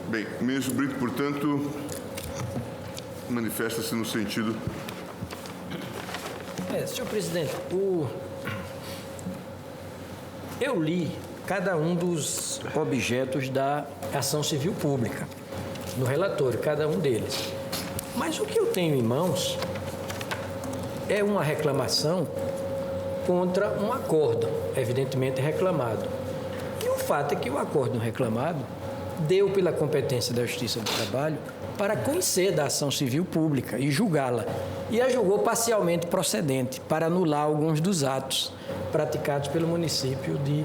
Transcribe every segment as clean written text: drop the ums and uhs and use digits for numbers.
Bem, ministro Brito, portanto, manifesta-se no sentido... Senhor presidente, eu li cada um dos objetos da ação civil pública, no relatório, cada um deles. Mas o que eu tenho em mãos é uma reclamação contra um acórdão, evidentemente reclamado. E o fato é que o acórdão reclamado deu pela competência da Justiça do Trabalho para conhecer da ação civil pública e julgá-la. E a julgou parcialmente procedente para anular alguns dos atos praticados pelo município de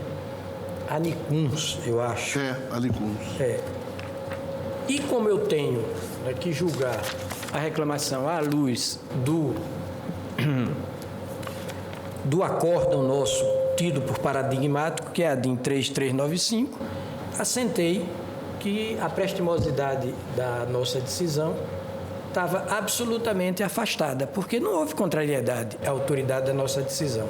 Anicuns, eu acho. Anicuns. E como eu tenho que julgar a reclamação à luz do acórdão nosso tido por paradigmático, que é a DIN 3395, assentei que a prestimosidade da nossa decisão estava absolutamente afastada, porque não houve contrariedade à autoridade da nossa decisão.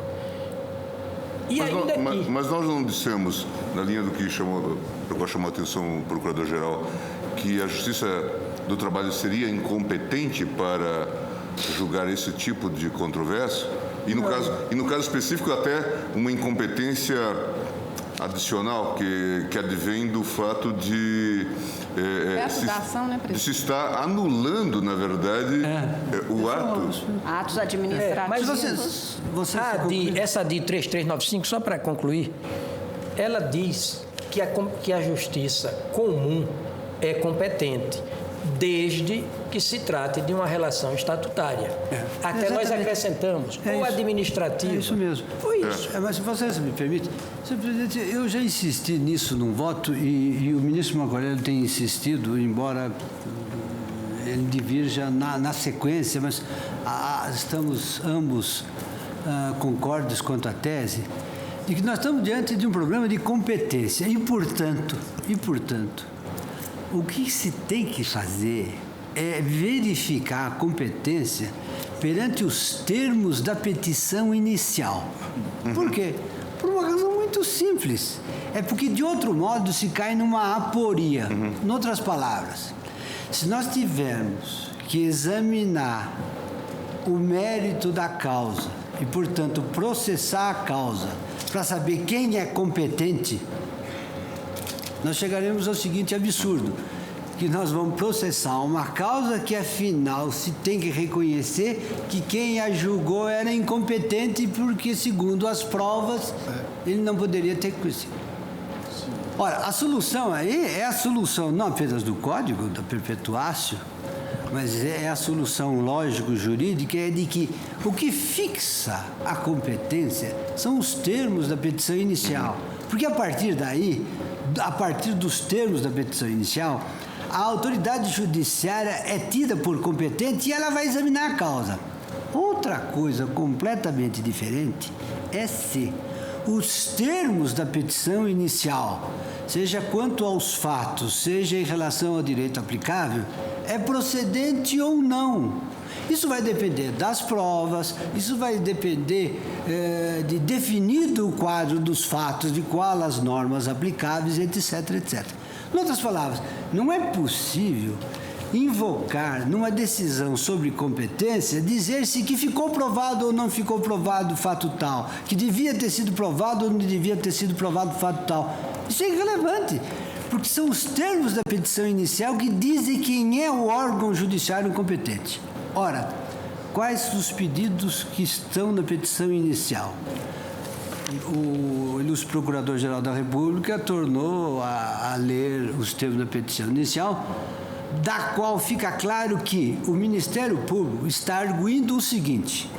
Mas nós não dissemos, na linha do que chamou a atenção o Procurador-Geral, que a Justiça do Trabalho seria incompetente para julgar esse tipo de controvérsia? E no caso específico, até uma incompetência adicional que advém do fato de se estar anulando, na verdade, o ato. Atos administrativos. Essa DIN 3395, só para concluir, ela diz que a justiça comum é competente, desde que se trate de uma relação estatutária. Até exatamente. Nós acrescentamos, ou administrativa. É isso mesmo. Foi isso. Mas se você me permite, senhor presidente, eu já insisti nisso num voto e o ministro Marco tem insistido, embora ele divirja na sequência, mas estamos ambos concordes quanto à tese, de que nós estamos diante de um problema de competência e, portanto, o que se tem que fazer é verificar a competência perante os termos da petição inicial. Por quê? Por uma razão muito simples. É porque, de outro modo, se cai numa aporia. Em outras palavras, se nós tivermos que examinar o mérito da causa e, portanto, processar a causa para saber quem é competente, nós chegaremos ao seguinte absurdo, que nós vamos processar uma causa que, afinal, se tem que reconhecer que quem a julgou era incompetente porque, segundo as provas, ele não poderia ter conhecido. Ora, a solução aí é a solução não apenas do Código, da perpetuácio, mas é a solução lógico-jurídica, é de que o que fixa a competência são os termos da petição inicial. Porque, a partir daí, a partir dos termos da petição inicial, a autoridade judiciária é tida por competente e ela vai examinar a causa. Outra coisa completamente diferente é se os termos da petição inicial, seja quanto aos fatos, seja em relação ao direito aplicável, é procedente ou não. Isso vai depender das provas, isso vai depender de definido o quadro dos fatos, de qual as normas aplicáveis, etc, etc. Em outras palavras, não é possível invocar numa decisão sobre competência dizer-se que ficou provado ou não ficou provado o fato tal, que devia ter sido provado ou não devia ter sido provado o fato tal. Isso é irrelevante, porque são os termos da petição inicial que dizem quem é o órgão judiciário competente. Ora, quais os pedidos que estão na petição inicial? O ilustre Procurador-Geral da República tornou a ler os termos da petição inicial, da qual fica claro que o Ministério Público está arguindo o seguinte,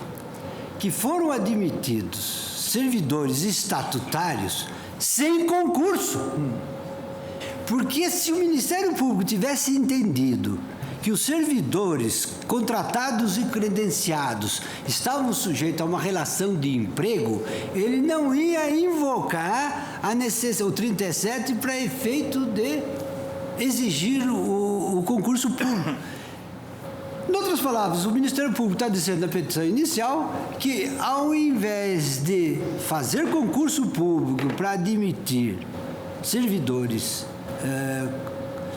que foram admitidos servidores estatutários sem concurso. Porque se o Ministério Público tivesse entendido que os servidores contratados e credenciados estavam sujeitos a uma relação de emprego, ele não ia invocar o 37 para efeito de exigir o concurso público. Em outras palavras, o Ministério Público está dizendo na petição inicial que, ao invés de fazer concurso público para admitir servidores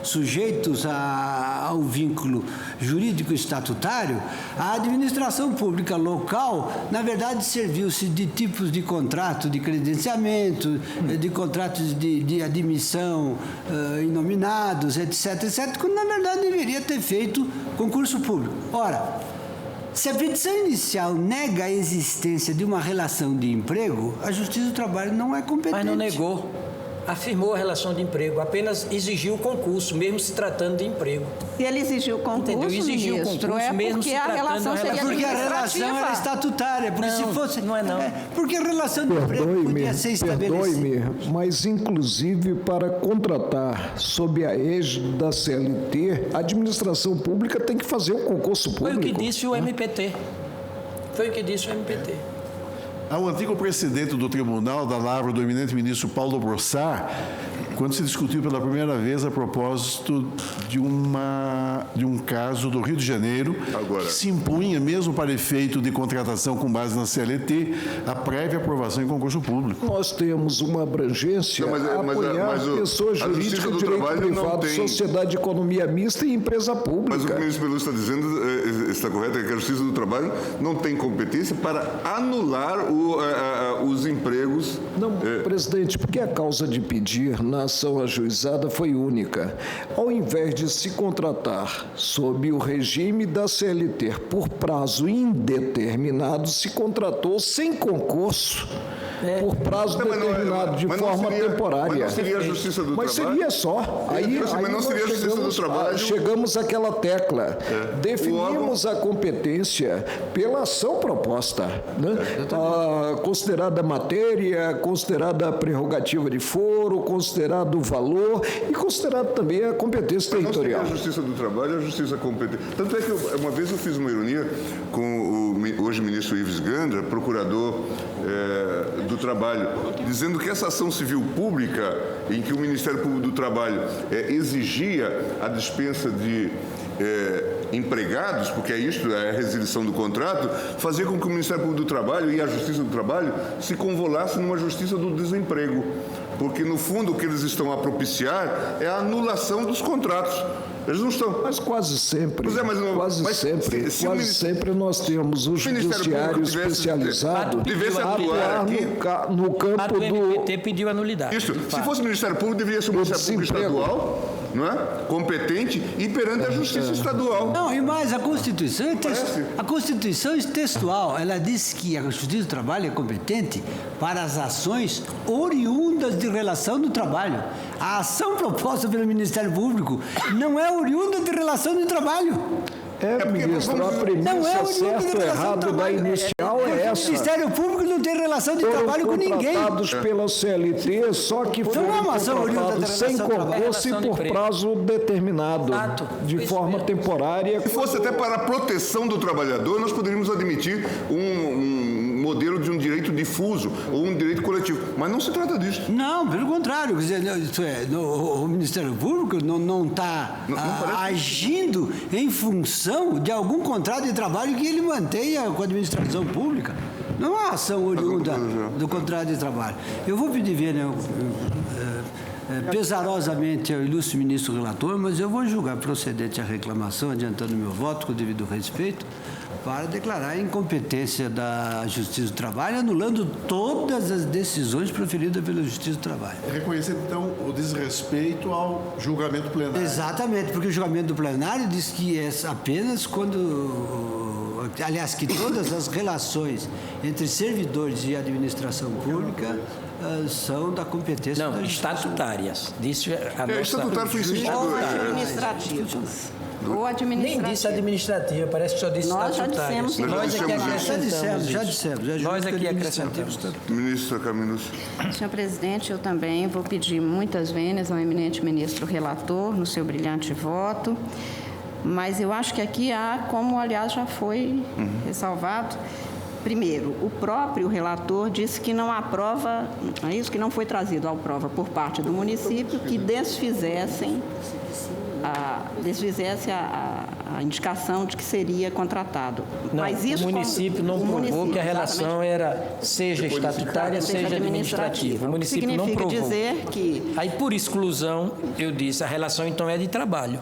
sujeitos ao vínculo jurídico estatutário, a administração pública local, na verdade, serviu-se de tipos de contrato de credenciamento, de contratos de admissão inominados, etc., quando, na verdade, deveria ter feito concurso público. Ora, se a petição inicial nega a existência de uma relação de emprego, a Justiça do Trabalho não é competente. Mas não negou. Afirmou a relação de emprego, apenas exigiu o concurso, mesmo se tratando de emprego. E ele exigiu o concurso, Entendeu? Exigiu o ministro, concurso, mesmo porque se a tratando relação da seria Porque a administrativa. relação era estatutária, porque Não, se fosse... não é não. Porque a relação de emprego podia ser estabelecida. Perdoe-me, mas inclusive para contratar sob a égide da CLT, a administração pública tem que fazer o concurso Foi público. o que disse o MPT. Foi o que disse o MPT. Ao antigo presidente do tribunal, da lavra do eminente ministro Paulo Brossard, quando se discutiu pela primeira vez a propósito de um caso do Rio de Janeiro, que se impunha, mesmo para efeito de contratação com base na CLT, a prévia aprovação em concurso público. Nós temos uma abrangência a apoiar pessoas jurídicas, direito privado, sociedade de economia mista e empresa pública. Mas o que o ministro Pelúcio está dizendo, está correto, é que a Justiça do Trabalho não tem competência para anular os empregos. Não, presidente, porque a causa de pedir na ação ajuizada foi única. Ao invés de se contratar sob o regime da CLT por prazo indeterminado, se contratou sem concurso por prazo determinado, de forma temporária. Mas não seria a Justiça do Mas Trabalho? seria só. Mas não seria a Justiça do Trabalho? Chegamos àquela tecla. Definimos a competência pela ação proposta, né? Considerada matéria, considerada a prerrogativa de foro, considerado o valor e considerado também a competência territorial. Não seria a Justiça do Trabalho, a Justiça competente. Tanto é que uma vez eu fiz uma ironia com o hoje ministro Ives Gandra, procurador do Trabalho, dizendo que essa ação civil pública, em que o Ministério Público do Trabalho exigia a dispensa de empregados, porque é isto, é a resilição do contrato, fazia com que o Ministério Público do Trabalho e a Justiça do Trabalho se convolassem numa justiça do desemprego. Porque, no fundo, o que eles estão a propiciar é a anulação dos contratos. Eles não estão. Mas quase sempre, se sempre nós temos o judiciário especializado devesse atuar aqui no campo do MPT pediu anulidade. Isso. Se fosse o Ministério Público, deveria ser o Ministério Público estadual, não é? Competente e perante a Justiça estadual. Não, e mais, a Constituição é textual. Ela diz que a Justiça do Trabalho é competente para as ações oriundas de relação do trabalho. A ação proposta pelo Ministério Público não é oriunda de relação de trabalho. Ministro, a premissa certa ou errada da inicial é essa. O Ministério Público não tem relação de trabalho com ninguém. Contratados pela CLT, só que foram contratados sem concurso e por prazo determinado, de forma temporária. Se fosse até para a proteção do trabalhador, nós poderíamos admitir um modelo de um direito difuso ou um direito coletivo. Mas não se trata disso. Não, pelo contrário. Quer dizer, o Ministério Público não está agindo em função de algum contrato de trabalho que ele mantenha com a administração pública. Não é uma ação oriunda do contrato de trabalho. Eu vou pedir pesarosamente ao ilustre ministro relator, mas eu vou julgar procedente a reclamação, adiantando meu voto com o devido respeito, para declarar a incompetência da Justiça do Trabalho, anulando todas as decisões proferidas pela Justiça do Trabalho. Reconhecendo, então, o desrespeito ao julgamento plenário. Exatamente, porque o julgamento do plenário diz que é apenas quando... Aliás, que todas as relações entre servidores e administração pública são da competência da Justiça. Estatutárias. Disse a nossa... Estatutário foi insistido. Ou administrativas. Ou administrativas. Nem disse administrativa, parece que só disse estatutárias. Nós já dissemos. Nós aqui acrescentamos. Já dissemos. Nós aqui acrescentamos. Ministra Carminus. Senhor presidente, eu também vou pedir muitas vênias ao eminente ministro relator no seu brilhante voto, mas eu acho que aqui há, como aliás já foi ressalvado, primeiro, o próprio relator disse que não aprova, é isso, que não foi trazido à prova por parte do município que desfizessem desfizesse a indicação de que seria contratado. Não, Mas isso o município não provou que a relação era seja estatutária, seja administrativa. O município não provou. Significa dizer que... Aí, por exclusão, eu disse, a relação então é de trabalho.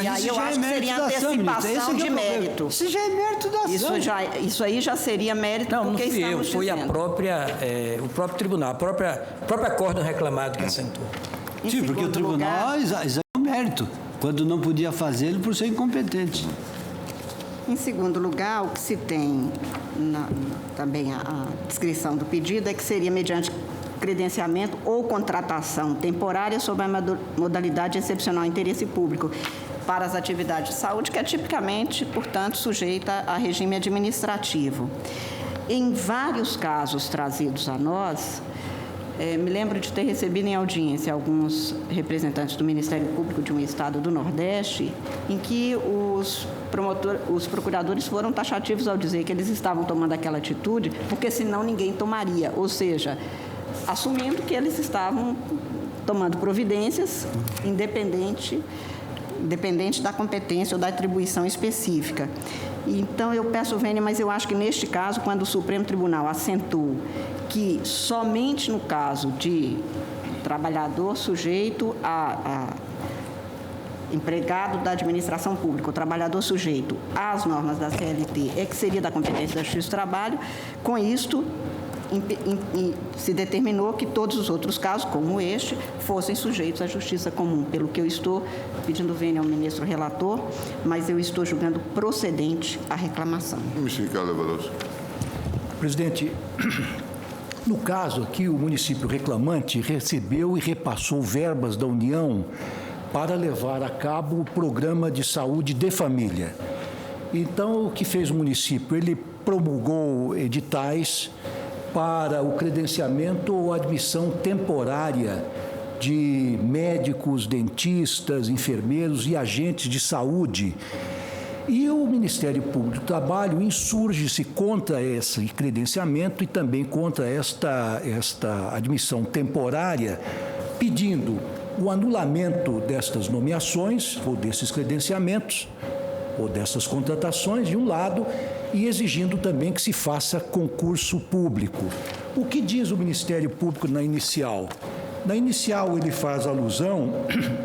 E aí eu acho que seria antecipação de mérito. Isso já é mérito da ação. Isso aí já seria mérito Não, não porque fui eu, estamos foi dizendo. o próprio tribunal, a própria acórdão reclamado que assentou. Em Sim, porque o segundo tribunal lugar, exame o mérito, quando não podia fazê-lo por ser incompetente. Em segundo lugar, o que se tem também a descrição do pedido é que seria mediante credenciamento ou contratação temporária sob a modalidade excepcional de interesse público para as atividades de saúde, que é tipicamente, portanto, sujeita a regime administrativo. Em vários casos trazidos a nós, me lembro de ter recebido em audiência alguns representantes do Ministério Público de um estado do Nordeste, em que os procuradores foram taxativos ao dizer que eles estavam tomando aquela atitude porque senão ninguém tomaria, ou seja, assumindo que eles estavam tomando providências independente da competência ou da atribuição específica. Então, eu peço, Vênia, mas eu acho que neste caso, quando o Supremo Tribunal assentou que somente no caso de trabalhador sujeito a empregado da administração pública, o trabalhador sujeito às normas da CLT, é que seria da competência da Justiça do Trabalho, com isto se determinou que todos os outros casos, como este, fossem sujeitos à justiça comum. Pelo que eu estou pedindo vênia ao ministro relator, mas eu estou julgando procedente a reclamação. Ministro Ricardo Veloso. Presidente, no caso aqui, o município reclamante recebeu e repassou verbas da União para levar a cabo o programa de saúde de família. Então, o que fez o município? Ele promulgou editais para o credenciamento ou admissão temporária de médicos, dentistas, enfermeiros e agentes de saúde. E o Ministério Público do Trabalho insurge-se contra esse credenciamento e também contra esta admissão temporária, pedindo o anulamento destas nomeações ou desses credenciamentos ou dessas contratações, de um lado, e exigindo também que se faça concurso público. O que diz o Ministério Público na inicial? Na inicial, ele faz alusão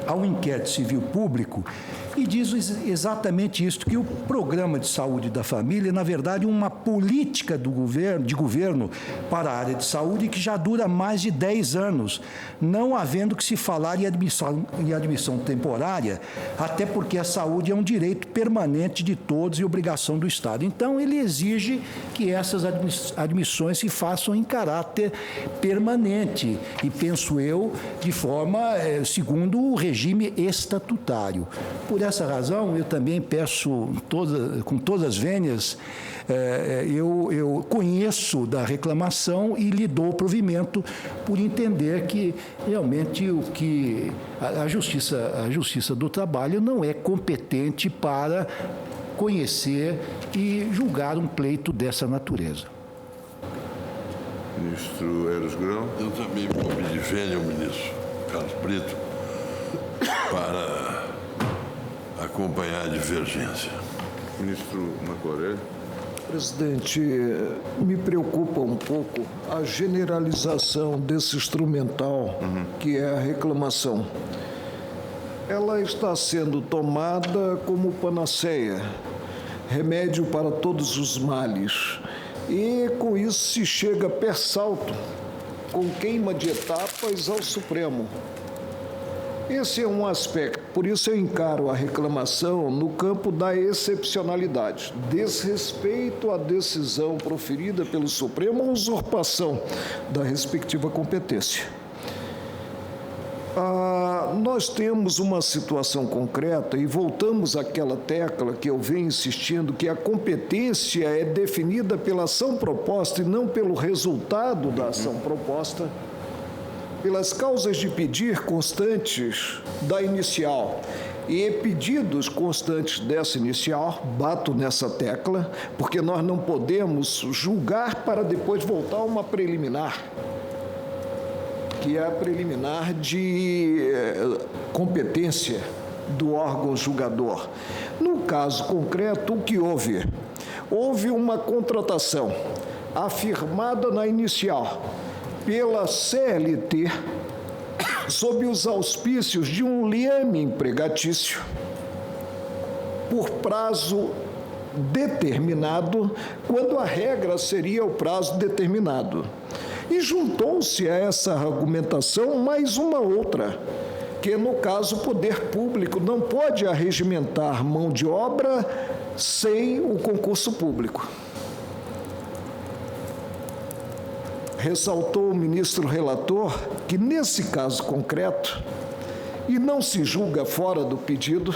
ao inquérito civil público e diz exatamente isso, que o programa de saúde da família é, na verdade, uma política de governo para a área de saúde que já dura mais de 10 anos, não havendo que se falar em admissão temporária, até porque a saúde é um direito permanente de todos e obrigação do Estado. Então, ele exige que essas admissões se façam em caráter permanente e, penso eu, de forma segundo o regime estatutário. Por essa razão, eu também peço, com todas as vênias, eu conheço da reclamação e lhe dou provimento por entender que realmente a Justiça do Trabalho não é competente para conhecer e julgar um pleito dessa natureza. Ministro Eros Grão. Eu também vou pedir vênia ao ministro Carlos Brito para acompanhar a divergência. Ministro Marco Aurélio. Presidente, me preocupa um pouco a generalização desse instrumental que é a reclamação. Ela está sendo tomada como panaceia, remédio para todos os males. E com isso se chega per salto, com queima de etapas ao Supremo. Esse é um aspecto, por isso eu encaro a reclamação no campo da excepcionalidade, desrespeito à decisão proferida pelo Supremo ou usurpação da respectiva competência. Nós temos uma situação concreta e voltamos àquela tecla que eu venho insistindo, que a competência é definida pela ação proposta e não pelo resultado da ação proposta, pelas causas de pedir constantes da inicial e pedidos constantes dessa inicial, bato nessa tecla, porque nós não podemos julgar para depois voltar a uma preliminar, que é a preliminar de competência do órgão julgador. No caso concreto, o que houve? Houve uma contratação afirmada na inicial pela CLT sob os auspícios de um liame empregatício por prazo determinado, quando a regra seria o prazo determinado. E juntou-se a essa argumentação mais uma outra, que no caso o poder público não pode arregimentar mão de obra sem o concurso público. Ressaltou o ministro relator que nesse caso concreto, e não se julga fora do pedido,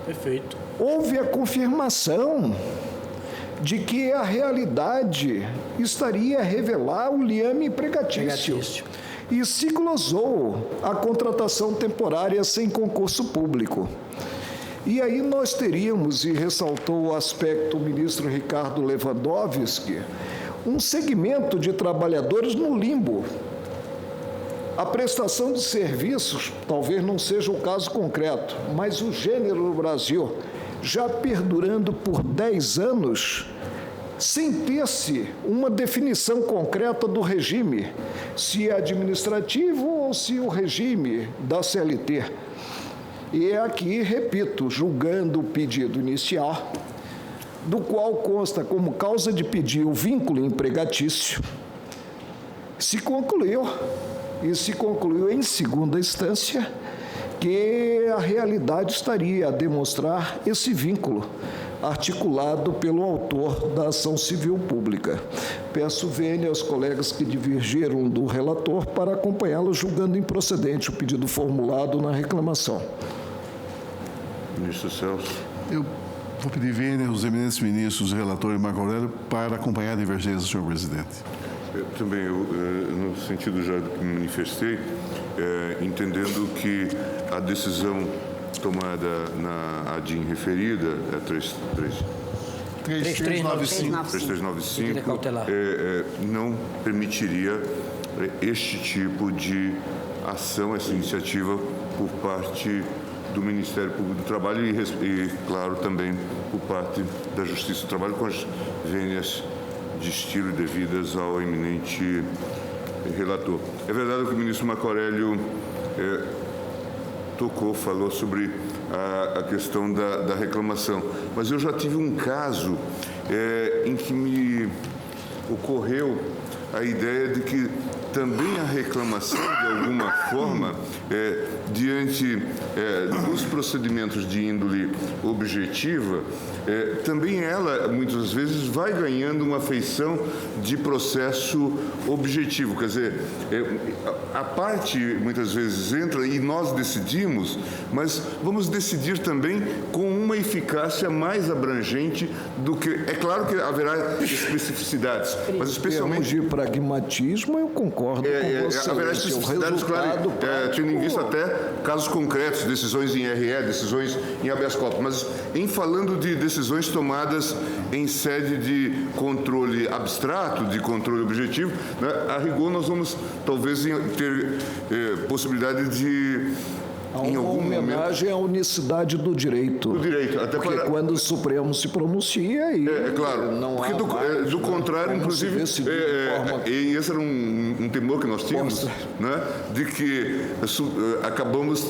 Perfeito. houve a confirmação de que a realidade estaria a revelar o liame empregatício. E se glosou a contratação temporária sem concurso público. E aí nós teríamos, e ressaltou o aspecto o ministro Ricardo Lewandowski, um segmento de trabalhadores no limbo. A prestação de serviços talvez não seja o caso concreto, mas o gênero no Brasil, já perdurando por 10 anos, sem ter-se uma definição concreta do regime, se é administrativo ou se o regime da CLT. E é aqui, repito, julgando o pedido inicial, do qual consta como causa de pedir o vínculo empregatício, se concluiu em segunda instância que a realidade estaria a demonstrar esse vínculo articulado pelo autor da ação civil pública. Peço vênia aos colegas que divergiram do relator para acompanhá-lo julgando improcedente o pedido formulado na reclamação. Ministro Celso. Eu vou pedir vênia aos eminentes ministros, relator e Marco Aurélio, para acompanhar a divergência, senhor presidente. Eu também, no sentido já do que me manifestei, entendendo que a decisão tomada na ADIM referida, 3395, não permitiria este tipo de ação, essa iniciativa por parte do Ministério Público do Trabalho e claro, também por parte da Justiça do Trabalho, com as vênias de estilo devidas ao eminente relator. É verdade que o ministro Marco Aurélio falou sobre a questão da reclamação, mas eu já tive um caso em que me ocorreu a ideia de que também a reclamação, de alguma forma, diante dos procedimentos de índole objetiva, também ela, muitas vezes, vai ganhando uma feição de processo objetivo. Quer dizer, a parte, muitas vezes, entra e nós decidimos, mas vamos decidir também com uma eficácia mais abrangente do que... É claro que haverá especificidades, mas especialmente... Em termos de pragmatismo, eu concordo com você. Haverá especificidades, claro, tendo em vista até casos concretos, decisões em RE, decisões em habeas corpus, mas em falando de decisões tomadas em sede de controle abstrato, de controle objetivo, né, a rigor nós vamos talvez ter possibilidade de... Há uma homenagem à unicidade do direito. Do direito, até porque quando o Supremo se pronuncia e claro, não porque do contrário, inclusive, e esse era um temor que nós tínhamos, né, de que acabemos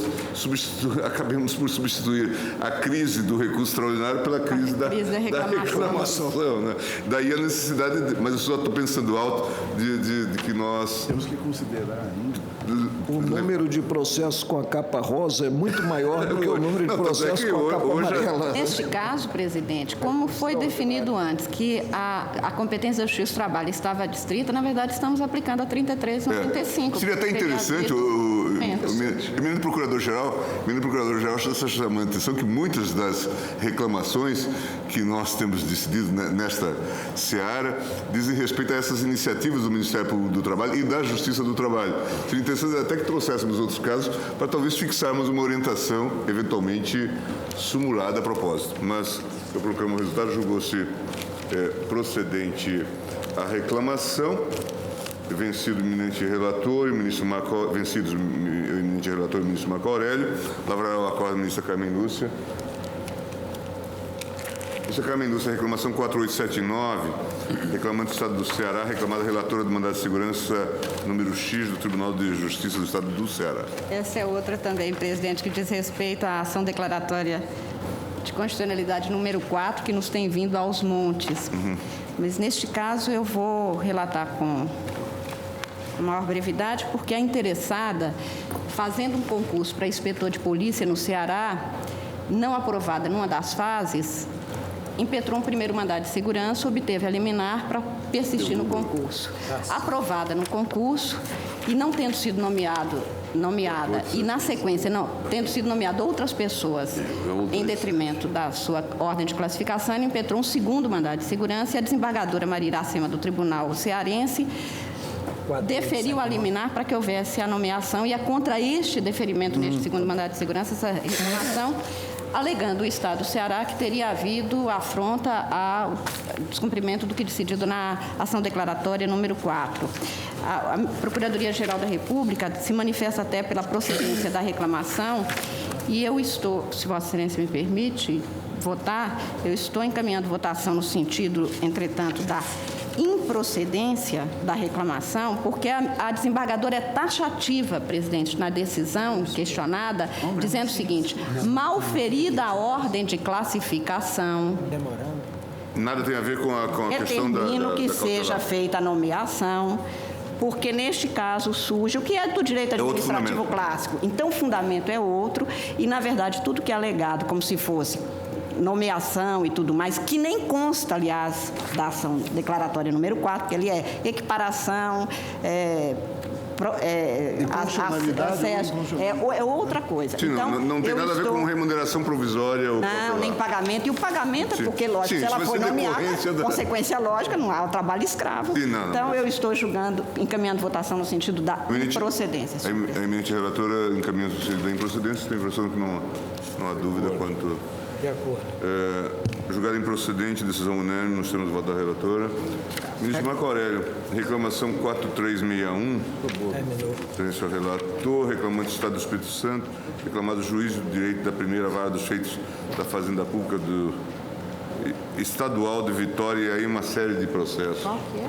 por substituir a crise do recurso extraordinário pela crise da reclamação. Né? Daí a necessidade, mas eu só estou pensando alto, de que nós... Temos que considerar ainda. O número de processos com a capa rosa é muito maior do que o número de processos com a capa amarela. Neste caso, presidente, como foi definido antes que a competência da Justiça do Trabalho estava adstrita, na verdade estamos aplicando a 3395. Seria até interessante, o eminente Procurador-Geral chama a atenção que muitas das reclamações que nós temos decidido nesta seara dizem respeito a essas iniciativas do Ministério Público do Trabalho e da Justiça do Trabalho. Seria interessante até que trouxéssemos outros casos para talvez fixarmos uma orientação eventualmente simulada a propósito. Mas eu proclamo o resultado, julgou-se procedente a reclamação vencido o eminente relator, vencidos o eminente relator e o ministro Marco Aurélio, lavrará o acordo a ministra Carmen Lúcia. Ministra Carmen Lúcia, reclamação 4879, reclamante do Estado do Ceará, reclamada relatora do mandado de segurança número X do Tribunal de Justiça do Estado do Ceará. Essa é outra também, presidente, que diz respeito à ação declaratória de constitucionalidade número 4, que nos tem vindo aos montes. Mas, neste caso, eu vou relatar com maior brevidade, porque a interessada, fazendo um concurso para inspetor de polícia no Ceará, não aprovada numa das fases, impetrou um primeiro mandado de segurança, obteve a liminar para persistir no concurso. Aprovada no concurso e não tendo sido nomeada, e na sequência, tendo sido nomeado outras pessoas em detrimento da sua ordem de classificação, ele impetrou um segundo mandado de segurança e a desembargadora Maria Iracema do Tribunal Cearense deferiu a liminar para que houvesse a nomeação e é contra este deferimento neste segundo mandado de segurança, essa reclamação, alegando o Estado do Ceará que teria havido afronta ao descumprimento do que decidido na ação declaratória número 4. A Procuradoria-Geral da República se manifesta até pela procedência da reclamação e eu estou, se Vossa Excelência me permite votar, eu estou encaminhando votação no sentido, entretanto, da improcedência da reclamação, porque a desembargadora é taxativa, presidente, na decisão questionada, dizendo o seguinte: mal ferida a ordem de classificação. Nada tem a ver com a questão da... Determino que seja feita a nomeação, porque neste caso surge o que é do direito administrativo clássico. Então o fundamento é outro e, na verdade, tudo que é alegado como se fosse nomeação e tudo mais, que nem consta, aliás, da ação declaratória número 4, que ali é equiparação, é outra coisa. Sim, então, não tem nada a ver com remuneração provisória. Não, nem pagamento. E o pagamento é porque, lógico, se ela for nomeada, consequência lógica, não há o trabalho escravo. Sim, então, eu estou encaminhando votação no sentido da improcedência. A eminente relatora encaminha no sentido da improcedência, tem a impressão que não há dúvida quanto... De acordo. Julgado improcedente, decisão unânime, nos termos do voto da relatora. Ministro Marco Aurélio, reclamação 4361. Referência ao relator, reclamante do Estado do Espírito Santo, reclamado juiz do direito da primeira vara dos feitos da Fazenda Pública do Estadual de Vitória e aí uma série de processos. Qual que é?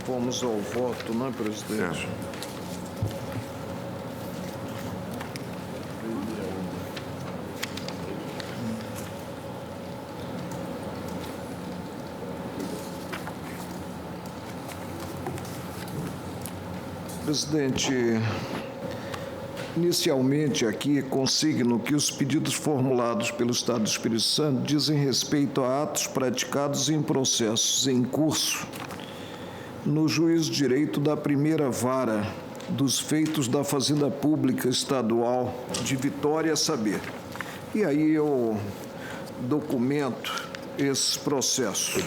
Vamos ao voto, não é, presidente? Presidente, inicialmente aqui consigno que os pedidos formulados pelo Estado do Espírito Santo dizem respeito a atos praticados em processos em curso no juízo de direito da primeira vara dos feitos da Fazenda Pública Estadual de Vitória, saber. E aí eu documento esses processos.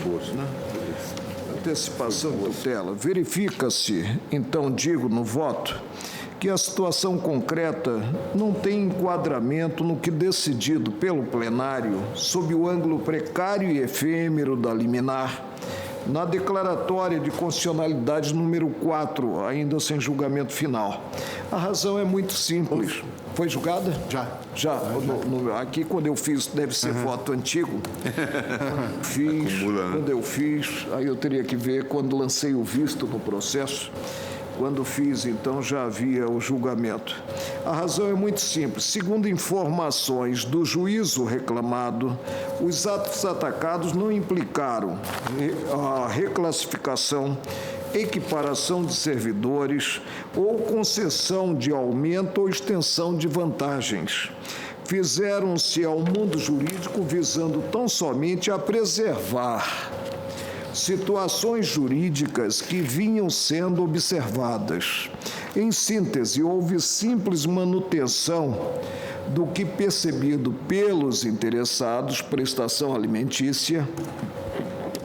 Antecipação de tutela. Verifica-se, então, digo no voto, que a situação concreta não tem enquadramento no que decidido pelo plenário sob o ângulo precário e efêmero da liminar, na declaratória de constitucionalidade número 4, ainda sem julgamento final. A razão é muito simples. Foi julgada? Já. Aqui, quando eu fiz, deve ser voto antigo. Quando eu fiz, aí eu teria que ver quando lancei o visto no processo. Quando fiz, então, já havia o julgamento. A razão é muito simples. Segundo informações do juízo reclamado, os atos atacados não implicaram a reclassificação, equiparação de servidores ou concessão de aumento ou extensão de vantagens. Fizeram-se ao mundo jurídico visando tão somente a preservar situações jurídicas que vinham sendo observadas. Em síntese, houve simples manutenção do que percebido pelos interessados, prestação alimentícia,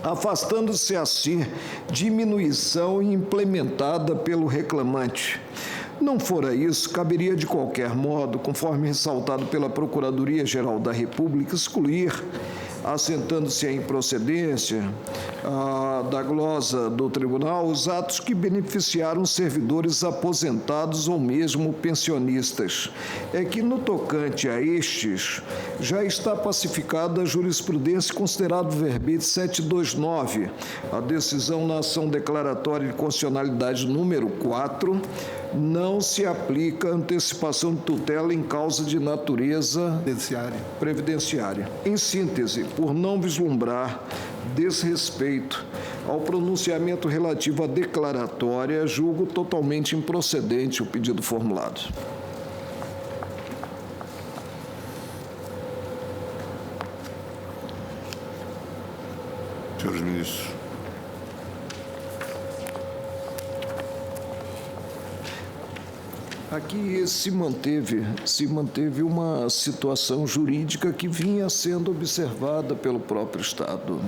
afastando-se assim diminuição implementada pelo reclamante. Não fora isso, caberia de qualquer modo, conforme ressaltado pela Procuradoria-Geral da República, excluir assentando-se a improcedência da glosa do tribunal os atos que beneficiaram servidores aposentados ou mesmo pensionistas. É que, no tocante a estes, já está pacificada a jurisprudência considerado verbete 729, a decisão na ação declaratória de constitucionalidade número 4, não se aplica antecipação de tutela em causa de natureza previdenciária. Em síntese, por não vislumbrar desrespeito ao pronunciamento relativo à declaratória, julgo totalmente improcedente o pedido formulado. Senhores ministros. Aqui se manteve uma situação jurídica que vinha sendo observada pelo próprio Estado.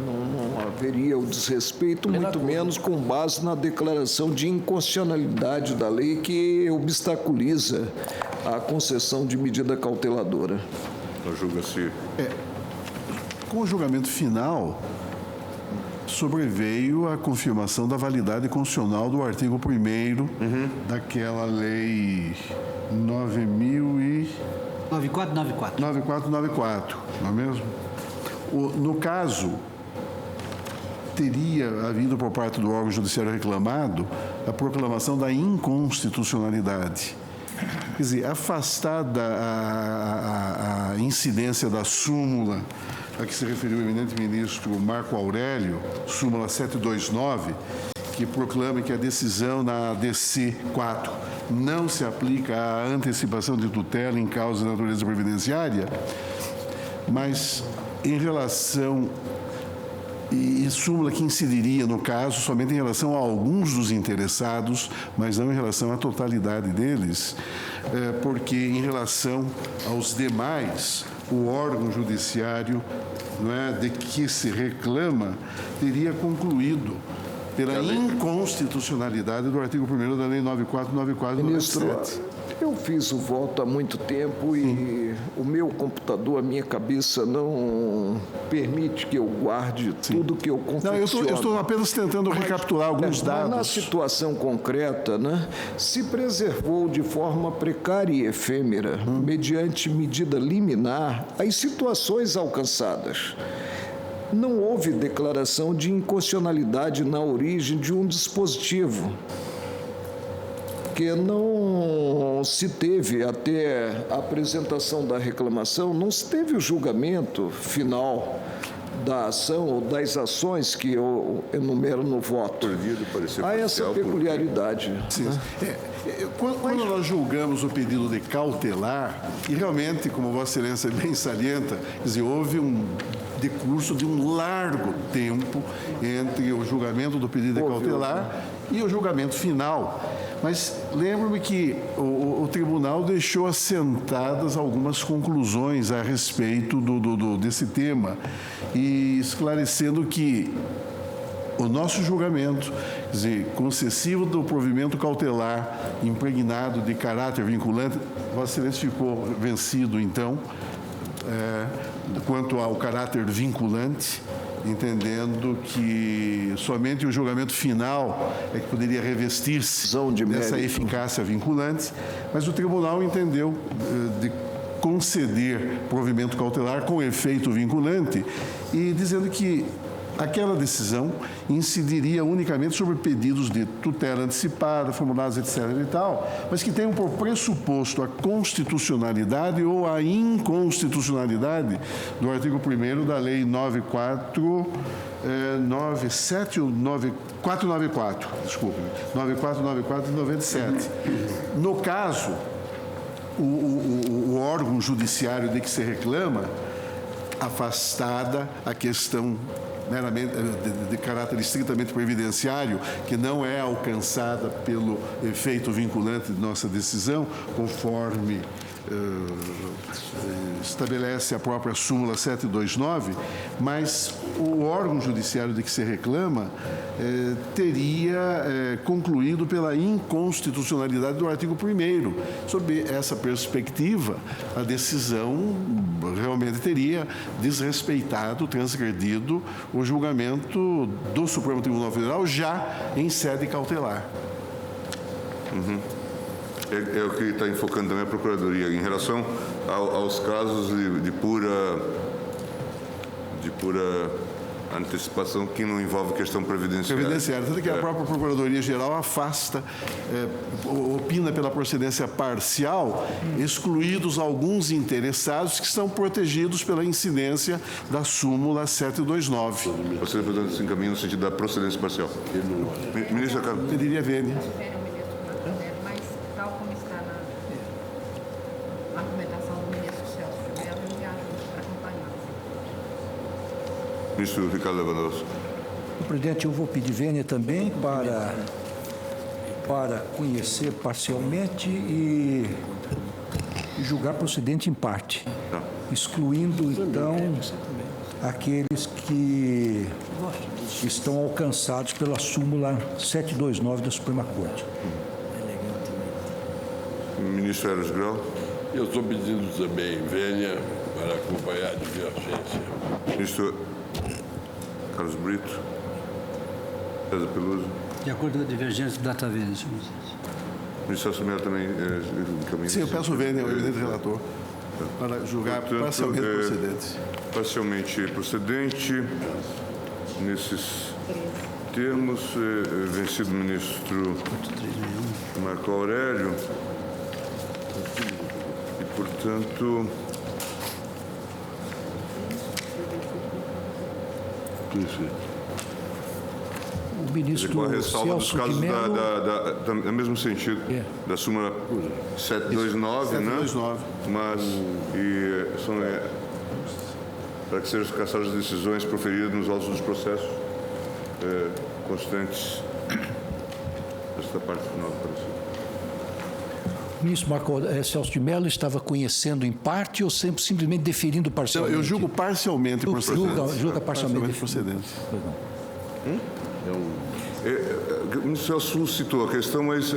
Não haveria o desrespeito, muito menos com base na declaração de inconstitucionalidade da lei que obstaculiza a concessão de medida cauteladora. Julga-se. Com o julgamento final, sobreveio a confirmação da validade constitucional do artigo 1º daquela lei 9494, não é mesmo? No caso, teria havido por parte do órgão judiciário reclamado a proclamação da inconstitucionalidade. Quer dizer, afastada a incidência da súmula a que se referiu o eminente ministro Marco Aurélio, súmula 729, que proclama que a decisão na DC 4 não se aplica à antecipação de tutela em causa de natureza previdenciária, mas em relação, e súmula que incidiria, no caso, somente em relação a alguns dos interessados, mas não em relação à totalidade deles, porque em relação aos demais, o órgão judiciário, de que se reclama, teria concluído pela inconstitucionalidade do artigo 1º da Lei 9494 de 97. Eu fiz o voto há muito tempo e o meu computador, a minha cabeça não permite que eu guarde tudo que eu confecciono. Não, eu estou apenas tentando recapitular alguns dados. Mas na situação concreta, se preservou de forma precária e efêmera, mediante medida liminar, as situações alcançadas. Não houve declaração de inconstitucionalidade na origem de um dispositivo, que não se teve, até a apresentação da reclamação, não se teve o julgamento final da ação ou das ações que eu enumero no voto. Há essa peculiaridade. Quando nós julgamos o pedido de cautelar, e realmente, como Vossa Excelência bem salienta, quer dizer, houve um decurso de um largo tempo entre o julgamento do pedido de cautelar e o julgamento final. Mas lembro-me que o tribunal deixou assentadas algumas conclusões a respeito desse tema, e esclarecendo que o nosso julgamento, quer dizer, concessivo do provimento cautelar impregnado de caráter vinculante, Vossa Excelência ficou vencido, então, quanto ao caráter vinculante, entendendo que somente o julgamento final é que poderia revestir-se dessa eficácia vinculante, mas o tribunal entendeu de conceder provimento cautelar com efeito vinculante e dizendo que aquela decisão incidiria unicamente sobre pedidos de tutela antecipada, formulados, etc. e tal, mas que tenham por pressuposto a constitucionalidade ou a inconstitucionalidade do artigo 1º da Lei 9494 de 97. No caso, o órgão judiciário de que se reclama, afastada a questão meramente de caráter estritamente previdenciário, que não é alcançada pelo efeito vinculante de nossa decisão, conforme estabelece a própria súmula 729, mas o órgão judiciário de que se reclama teria concluído pela inconstitucionalidade do artigo 1º. Sob essa perspectiva, a decisão realmente teria desrespeitado, transgredido o julgamento do Supremo Tribunal Federal já em sede cautelar. É o que está enfocando também a Procuradoria em relação aos casos de pura antecipação que não envolve questão previdenciária. Previdenciária, tanto que a própria Procuradoria-Geral afasta, opina pela procedência parcial, excluídos alguns interessados que estão protegidos pela incidência da súmula 729. Você, portanto, se encaminha no sentido da procedência parcial. Ministro Carlos. Pediria vênia. Mas, tal como está na argumentação do ministro Celso de Mello, eu me ajudo para acompanhar. Ministro Ricardo Lewandowski. Presidente, eu vou pedir vênia também para conhecer parcialmente e julgar procedente em parte, excluindo, então, aqueles que estão alcançados pela súmula 729 da Suprema Corte. Ministro Eros Grau. Eu estou pedindo também vênia para acompanhar a divergência. Ministro Carlos Brito. César Peluso. De acordo com a divergência do data vênia, senhor presidente. Ministro Celso Mello também encaminha. Sim, eu peço vênia ao eminente relator para julgar parcialmente procedentes. Parcialmente procedente. Nesses termos, vencido o ministro Marco Aurélio. E, portanto, O ministro com a ressalva dos Celso de casos Mello... no mesmo sentido, da súmula 729, né? 729. Mas são para que sejam cassadas as decisões proferidas nos autos dos processos constantes. Esta parte final do parecer. O ministro Celso de Mello estava conhecendo em parte ou sempre simplesmente deferindo Então, parcialmente? eu julgo parcialmente procedentes. Julga parcialmente procedentes. O ministro Celso citou a questão, mas... O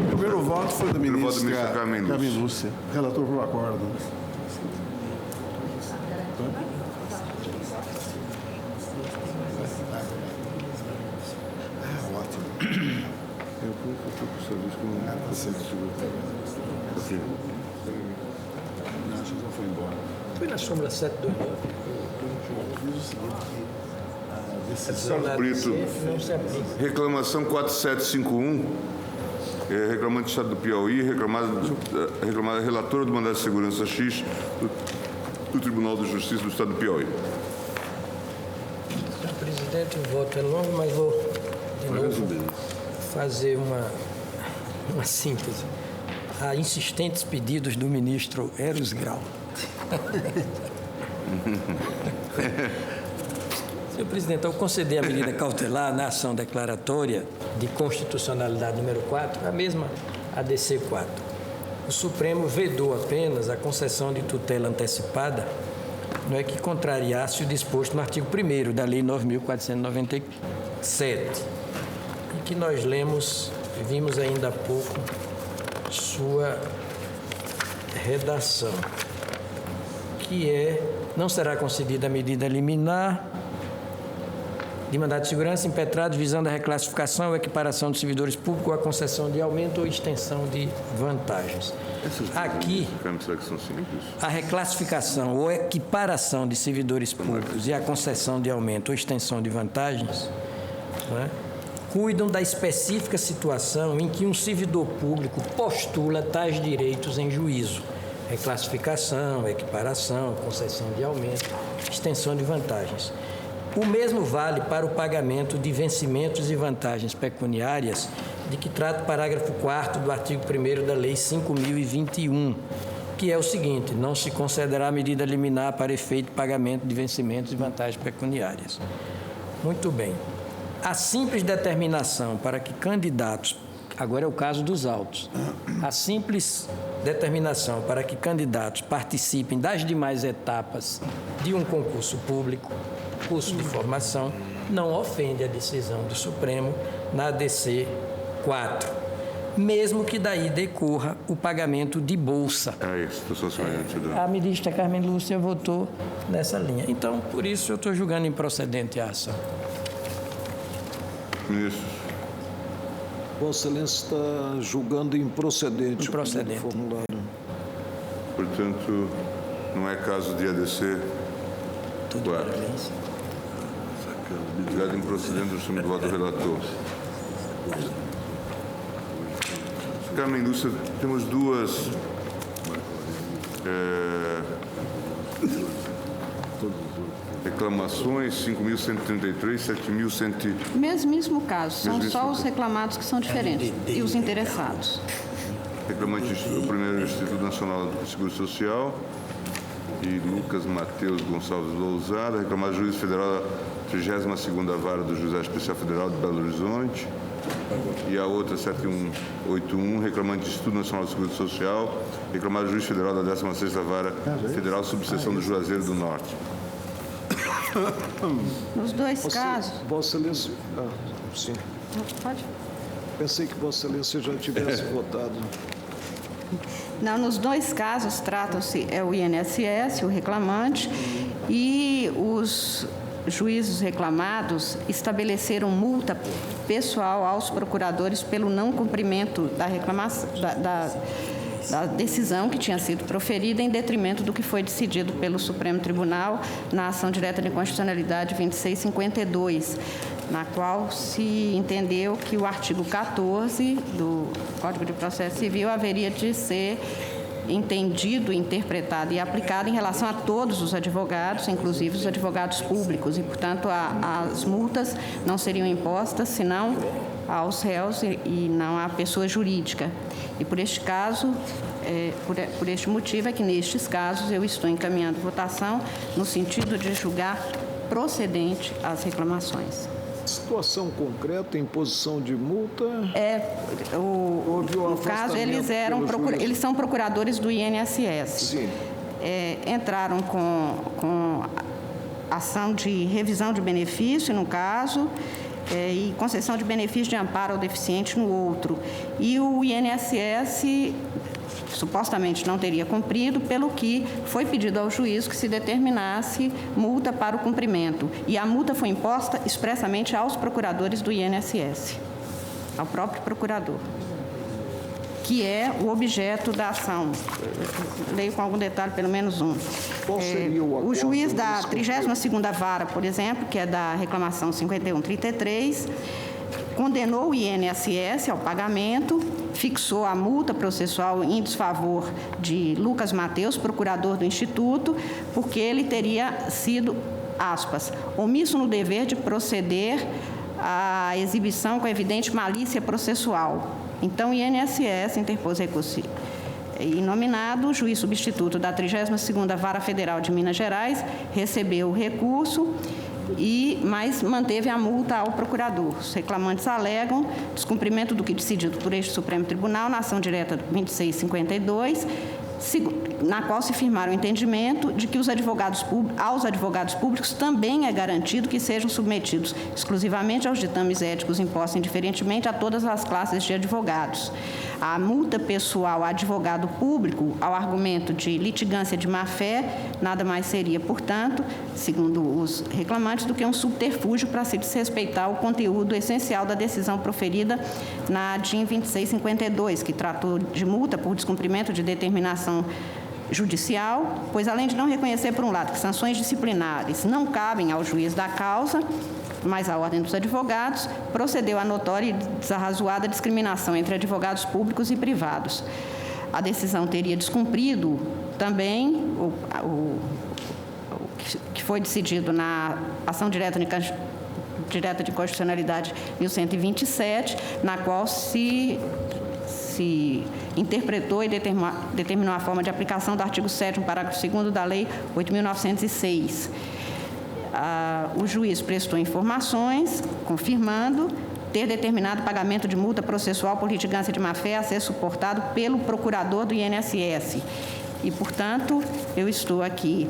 primeiro voto foi da primeiro voto da ministra ministra Carmen Lúcia. Carmen Lúcia, relator pelo acordo. Ótimo. Foi na súmula 729. Carlos Brito, Não se aplica. reclamação 4751, reclamante do Estado do Piauí, reclamada relatora do mandado de segurança X do Tribunal de Justiça do Estado do Piauí. Senhor presidente, o voto é longo, mas vou de novo fazer uma síntese. A insistentes pedidos do ministro Eros Grau. Senhor presidente, ao conceder a medida cautelar na ação declaratória de constitucionalidade número 4, a mesma ADC 4, o Supremo vedou apenas a concessão de tutela antecipada, não é que contrariasse o disposto no artigo 1º da Lei 9.497, e que nós vimos ainda há pouco sua redação, que não será concedida a medida liminar de mandado de segurança impetrados visando a reclassificação ou equiparação de servidores públicos ou a concessão de aumento ou extensão de vantagens. Aqui, a reclassificação ou equiparação de servidores públicos e a concessão de aumento ou extensão de vantagens, cuidam da específica situação em que um servidor público postula tais direitos em juízo. Reclassificação, equiparação, concessão de aumento, extensão de vantagens. O mesmo vale para o pagamento de vencimentos e vantagens pecuniárias de que trata o parágrafo 4º do artigo 1º da Lei 5.021, que é o seguinte: não se concederá medida liminar para efeito de pagamento de vencimentos e vantagens pecuniárias. Muito bem. A simples determinação para que candidatos, agora é o caso dos autos, a simples determinação para que candidatos participem das demais etapas de um concurso público, curso de formação, não ofende a decisão do Supremo na ADC 4. mesmo que daí decorra o pagamento de bolsa. É isso, estou só sabendo. A ministra Carmen Lúcia votou nessa linha. Então, por isso, eu estou julgando improcedente a ação. Ministros. Vossa Excelência está julgando improcedente. Improcedente. O formulário. Portanto, não é caso de ADC. Tudo parabéns. Julgado improcedente do sistema do voto do relator. Carmen Lúcia, temos duas reclamações, 5.133, 7.100... Mesmíssimo caso, são Mesmíssimo só os caso. reclamados que são diferentes e os interessados. Reclamante, o primeiro Instituto Nacional do Seguro Social e Lucas Mateus Gonçalves Lousada, reclamado juiz federal da 32ª Vara do Juizado Especial Federal de Belo Horizonte. E a outra, 7181, reclamante Instituto Nacional do Seguro Social, reclamado juiz federal da 16ª Vara Federal, subseção do Juazeiro do Norte. Nos dois casos... Vossa Excelência... sim. Pode? Pensei que Vossa Excelência já tivesse votado. Não, nos dois casos tratam-se o INSS, o reclamante, e os juízes reclamados estabeleceram multa pessoal aos procuradores pelo não cumprimento da reclamação, da decisão que tinha sido proferida em detrimento do que foi decidido pelo Supremo Tribunal na ação direta de inconstitucionalidade 2652, na qual se entendeu que o artigo 14 do Código de Processo Civil haveria de ser entendido, interpretado e aplicado em relação a todos os advogados, inclusive os advogados públicos, e, portanto, as multas não seriam impostas senão aos réus e não à pessoa jurídica. E, por este caso, por este motivo, é que, nestes casos, eu estou encaminhando votação no sentido de julgar procedente as reclamações. Situação concreta, imposição de multa... No caso, eles são procuradores do INSS. Sim. Entraram com ação de revisão de benefício, no caso, e concessão de benefício de amparo ao deficiente no outro. E o INSS supostamente não teria cumprido, pelo que foi pedido ao juiz que se determinasse multa para o cumprimento. E a multa foi imposta expressamente aos procuradores do INSS, ao próprio procurador, que é o objeto da ação. Leio com algum detalhe, pelo menos um. Qual seria o acordo? O juiz da 32ª Vara, por exemplo, que é da reclamação 5133, condenou o INSS ao pagamento, fixou a multa processual em desfavor de Lucas Mateus, procurador do Instituto, porque ele teria sido, aspas, omisso no dever de proceder à exibição com evidente malícia processual. Então, o INSS interpôs recurso inominado, o juiz substituto da 32ª Vara Federal de Minas Gerais recebeu o recurso, mas manteve a multa ao procurador. Os reclamantes alegam descumprimento do que decidido por este Supremo Tribunal na ação direta 2652, na qual se firmaram o entendimento de que aos advogados públicos também é garantido que sejam submetidos exclusivamente aos ditames éticos impostos indiferentemente a todas as classes de advogados. A multa pessoal a advogado público, ao argumento de litigância de má-fé, nada mais seria, portanto, segundo os reclamantes, do que um subterfúgio para se desrespeitar o conteúdo essencial da decisão proferida na DIN 2652, que tratou de multa por descumprimento de determinação judicial, pois, além de não reconhecer, por um lado, que sanções disciplinares não cabem ao juiz da causa, mas à ordem dos advogados, procedeu a notória e desarrazoada discriminação entre advogados públicos e privados. A decisão teria descumprido também o que foi decidido na ação direta de constitucionalidade 1127, na qual se interpretou e determinou a forma de aplicação do artigo 7º, parágrafo 2º da Lei 8.906. O juiz prestou informações, confirmando ter determinado pagamento de multa processual por litigância de má-fé a ser suportado pelo procurador do INSS. E, portanto, eu estou aqui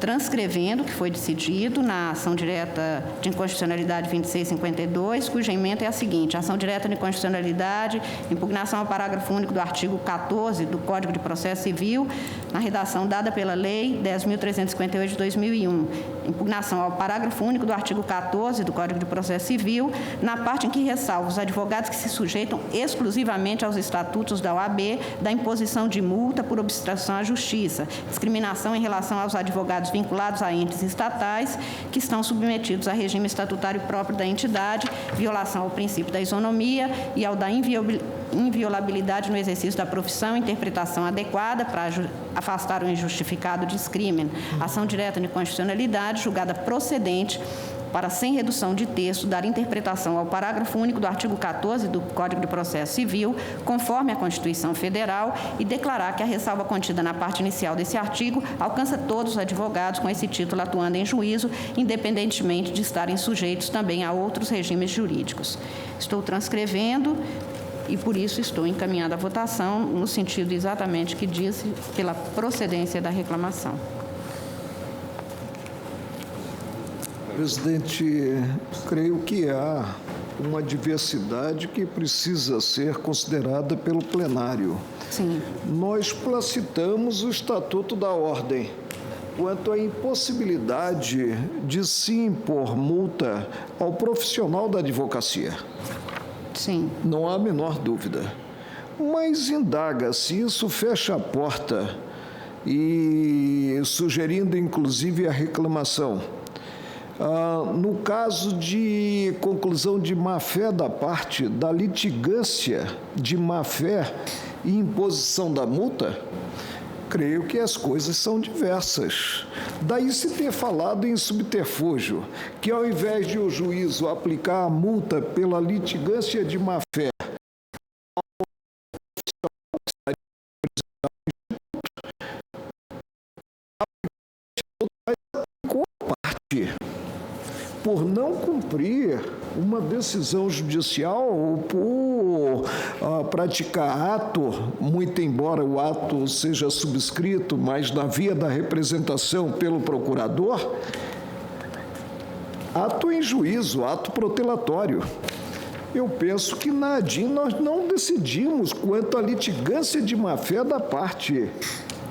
transcrevendo o que foi decidido na ação direta de inconstitucionalidade 2652, cuja emenda é a seguinte: ação direta de inconstitucionalidade, impugnação ao parágrafo único do artigo 14 do Código de Processo Civil, na redação dada pela Lei 10.358 de 2001. Impugnação ao parágrafo único do artigo 14 do Código de Processo Civil, na parte em que ressalva os advogados que se sujeitam exclusivamente aos estatutos da OAB da imposição de multa por obstrução à justiça, discriminação em relação aos advogados vinculados a entes estatais que estão submetidos a regime estatutário próprio da entidade, violação ao princípio da isonomia e ao da inviolabilidade no exercício da profissão, interpretação adequada para afastar o injustificado discrimen, ação direta de inconstitucionalidade julgada procedente para, sem redução de texto, dar interpretação ao parágrafo único do artigo 14 do Código de Processo Civil, conforme a Constituição Federal, e declarar que a ressalva contida na parte inicial desse artigo alcança todos os advogados com esse título atuando em juízo, independentemente de estarem sujeitos também a outros regimes jurídicos. Estou transcrevendo e, por isso, estou encaminhando a votação no sentido exatamente que diz pela procedência da reclamação. Presidente, creio que há uma diversidade que precisa ser considerada pelo plenário. Sim. Nós placitamos o Estatuto da Ordem quanto à impossibilidade de se impor multa ao profissional da advocacia. Sim. Não há a menor dúvida. Mas indaga se isso fecha a porta e sugerindo, inclusive, a reclamação. No caso de conclusão de má-fé da parte da litigância de má-fé e imposição da multa, creio que as coisas são diversas. Daí se ter falado em subterfúgio, que ao invés de o juízo aplicar a multa pela litigância de má-fé, por não cumprir uma decisão judicial ou por praticar ato, muito embora o ato seja subscrito, mas na via da representação pelo procurador, ato em juízo, ato protelatório. Eu penso que na ADIM nós não decidimos quanto à litigância de má-fé da parte.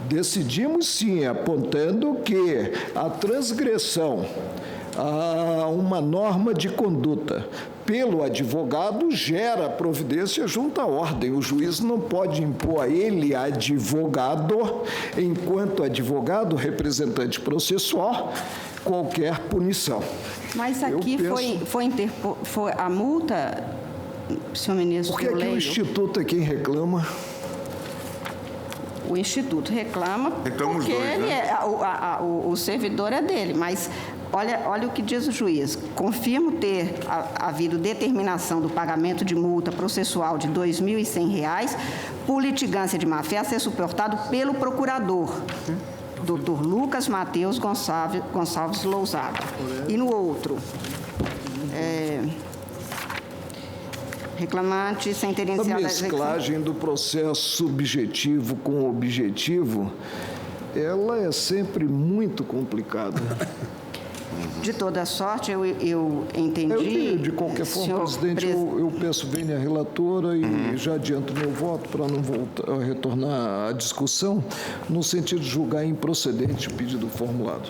Decidimos sim, apontando que a transgressão a uma norma de conduta pelo advogado gera providência junto à ordem. O juiz não pode impor a ele, advogado, enquanto advogado, representante processual, qualquer punição. Mas aqui foi a multa, senhor ministro. Por que o Instituto é quem reclama? O Instituto reclama porque dois, né? O servidor é dele, mas olha o que diz o juiz. Confirmo ter havido determinação do pagamento de multa processual de R$ 2.100 por litigância de má-fé a ser suportado pelo procurador, Dr. Lucas Mateus Gonçalves Lousada. E no outro, reclamante sem ter iniciado a mesclagem do processo subjetivo com objetivo, ela é sempre muito complicada. De toda sorte, eu entendi. De qualquer forma, presidente, eu peço venha a relatora e já adianto meu voto para não retornar à discussão, no sentido de julgar improcedente o pedido formulado.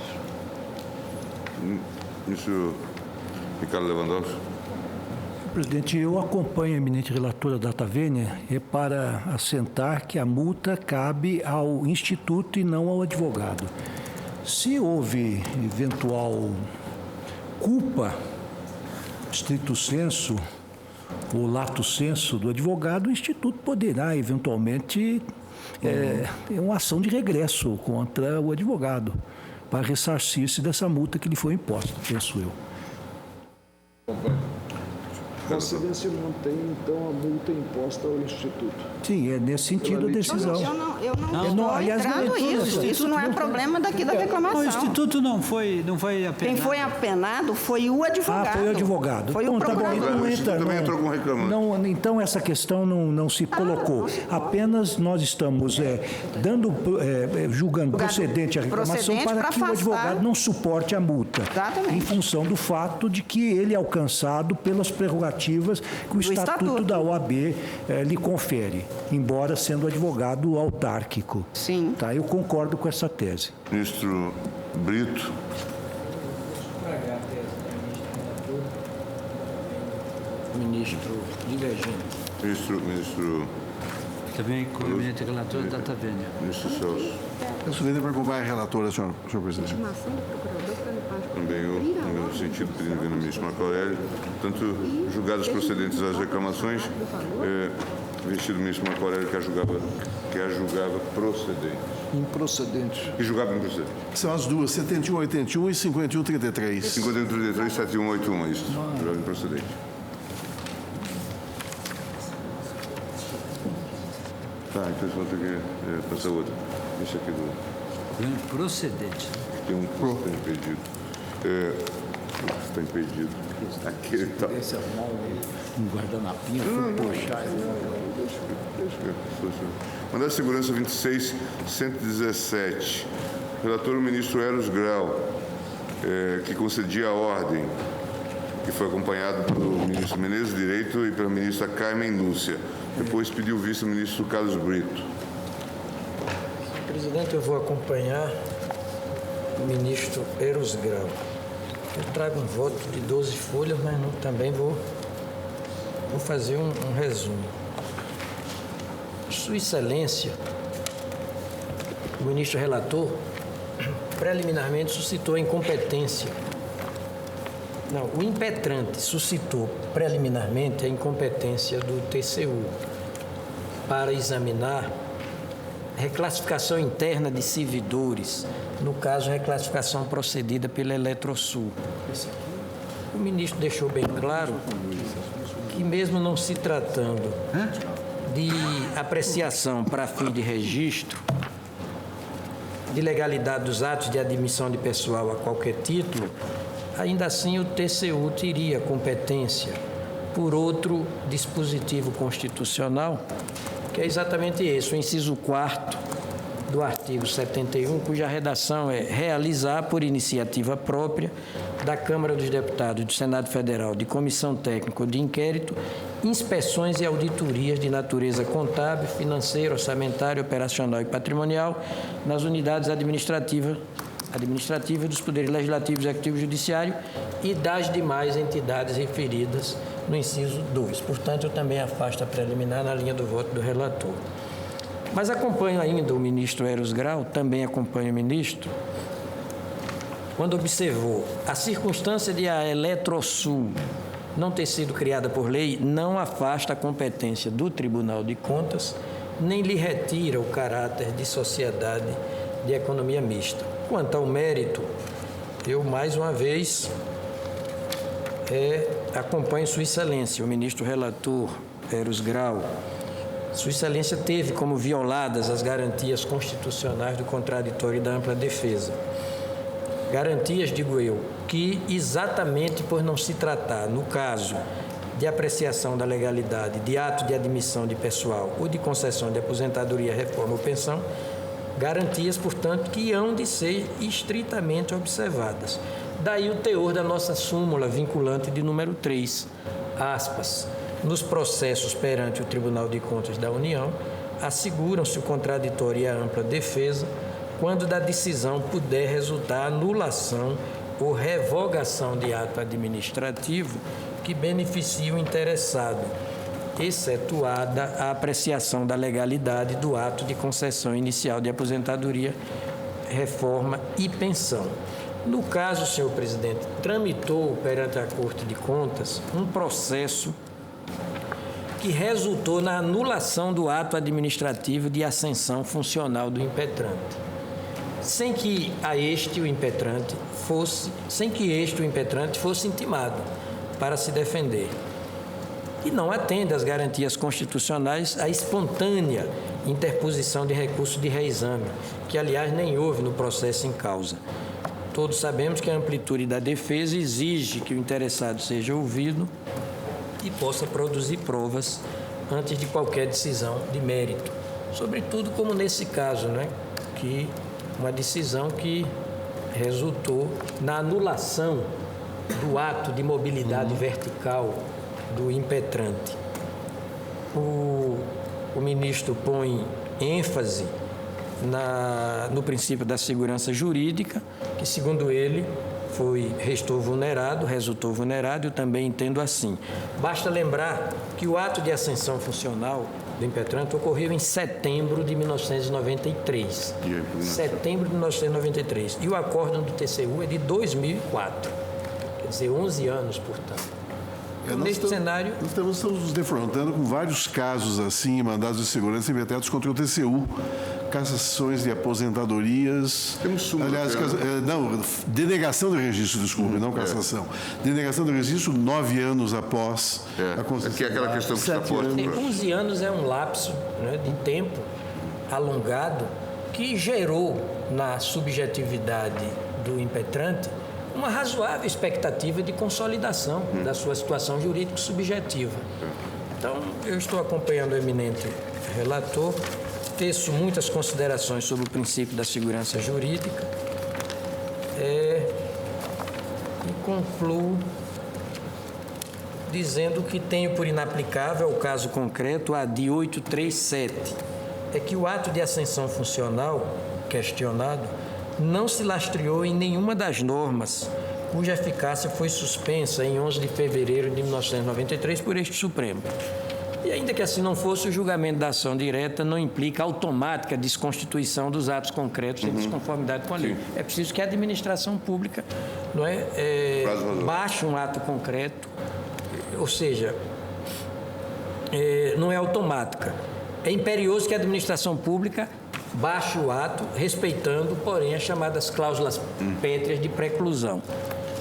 Ministro Ricardo Lewandowski. Presidente, eu acompanho a eminente relatora Data Vênia para assentar que a multa cabe ao Instituto e não ao advogado. Se houve eventual culpa, stricto sensu ou lato sensu do advogado, o Instituto poderá eventualmente ter uma ação de regresso contra o advogado para ressarcir-se dessa multa que lhe foi imposta, penso eu. Vossa Excelência mantém, então, a multa imposta ao Instituto. Sim, é nesse sentido a decisão. Eu não estou aliás, entrando não é isso. Isso não é problema daqui da O reclamação. Instituto não foi apenado. Quem foi apenado foi o advogado. Foi o advogado. Foi o Tá bom, procurador. então O entra, Instituto também entrou com reclamante. então essa questão não se colocou. Apenas nós estamos julgando procedente a reclamação Procedente para para que o advogado afastar. não suporte a multa. Exatamente. Em função do fato de que ele é alcançado pelas prerrogativas que o Estatuto da OAB lhe confere, embora sendo advogado autárquico. Sim. Tá, eu concordo com essa tese. Ministro Brito. Ministro divergente. Ministro Também com o eminente relator Data Vênia. Ministro Celso. Eu sou líder para acompanhar a relatora, senhor presidente. Também eu, no mesmo sentido, pedindo ao ministro Marco Aurélio, tanto julgados procedentes às reclamações, vestido o ministro Marco Aurélio que a julgava procedente. Improcedente. Que julgava improcedente. São as duas, 7181 e 5133. 5133 7181, isso. Julgava improcedente. Tá, então vocês vão ter que passar outra. Deixa aqui do... Procedente. Tem um que está impedido. Está impedido. Aquele que está... Um guardanapinha, fui puxar. Mandado de Segurança 26117. Relator o ministro Eros Grau, que concedia a ordem, que foi acompanhado pelo ministro Menezes Direito e pela ministra Carmen Lúcia. Depois pediu o vice-ministro Carlos Brito. Presidente, eu vou acompanhar o ministro Eros Grau. Eu trago um voto de 12 folhas, mas também vou fazer um resumo. Sua Excelência, o ministro relator, preliminarmente suscitou a incompetência. Não, o impetrante suscitou preliminarmente a incompetência do TCU para examinar reclassificação interna de servidores, no caso, reclassificação procedida pela Eletrosul. O ministro deixou bem claro que, mesmo não se tratando de apreciação para fim de registro, de legalidade dos atos de admissão de pessoal a qualquer título, ainda assim o TCU teria competência por outro dispositivo constitucional, que é exatamente esse, o inciso 4º do artigo 71, cuja redação é realizar por iniciativa própria da Câmara dos Deputados e do Senado Federal de comissão técnica ou de inquérito, inspeções e auditorias de natureza contábil, financeira, orçamentária, operacional e patrimonial nas unidades administrativas dos poderes legislativo, executivo e judiciário e das demais entidades referidas no inciso 2. Portanto, eu também afasto a preliminar na linha do voto do relator. Mas acompanho ainda o ministro Eros Grau, também acompanho o ministro, quando observou a circunstância de a Eletrosul não ter sido criada por lei, não afasta a competência do Tribunal de Contas, nem lhe retira o caráter de sociedade de economia mista. Quanto ao mérito, eu mais uma vez acompanho Sua Excelência, o ministro relator Eros Grau. Sua Excelência teve como violadas as garantias constitucionais do contraditório e da ampla defesa. Garantias, digo eu, que exatamente por não se tratar, no caso de apreciação da legalidade de ato de admissão de pessoal ou de concessão de aposentadoria, reforma ou pensão, garantias, portanto, que hão de ser estritamente observadas. Daí o teor da nossa súmula vinculante de número 3, aspas, nos processos perante o Tribunal de Contas da União, asseguram-se o contraditório e a ampla defesa quando da decisão puder resultar anulação ou revogação de ato administrativo que beneficie o interessado, excetuada a apreciação da legalidade do ato de concessão inicial de aposentadoria, reforma e pensão. No caso, senhor presidente, tramitou perante a Corte de Contas um processo que resultou na anulação do ato administrativo de ascensão funcional do impetrante, sem que este o impetrante fosse intimado para se defender. e não atende às garantias constitucionais à espontânea interposição de recurso de reexame, que, aliás, nem houve no processo em causa. Todos sabemos que a amplitude da defesa exige que o interessado seja ouvido e possa produzir provas antes de qualquer decisão de mérito. Sobretudo como nesse caso, né? Que uma decisão que resultou na anulação do ato de mobilidade vertical do impetrante. O ministro põe ênfase no princípio da segurança jurídica, que, segundo ele, resultou vulnerado, eu também entendo assim. Basta lembrar que o ato de ascensão funcional do impetrante ocorreu em setembro de 1993. Setembro de 1993. E o acórdão do TCU é de 2004. Quer dizer, 11 anos, portanto. Neste cenário... Nós estamos nos defrontando com vários casos assim, mandados de segurança impetrados contra o TCU. Cassações de aposentadorias. Aliás, denegação de registro, desculpe, não cassação. Denegação de registro 9 anos após a concessão. Que é aquela questão que está posta. 11 anos é um lapso, né, de tempo alongado que gerou na subjetividade do impetrante uma razoável expectativa de consolidação da sua situação jurídico-subjetiva. Então, eu estou acompanhando o eminente relator, teço muitas considerações sobre o princípio da segurança jurídica e concluo dizendo que tenho por inaplicável o caso concreto a de 837, é que o ato de ascensão funcional questionado não se lastreou em nenhuma das normas cuja eficácia foi suspensa em 11 de fevereiro de 1993 por este Supremo. E ainda que assim não fosse, o julgamento da ação direta não implica a automática desconstituição dos atos concretos em desconformidade com a lei. É preciso que a administração pública baixe um ato concreto, ou seja, não é automática. É imperioso que a administração pública baixe o ato, respeitando, porém, as chamadas cláusulas pétreas de preclusão,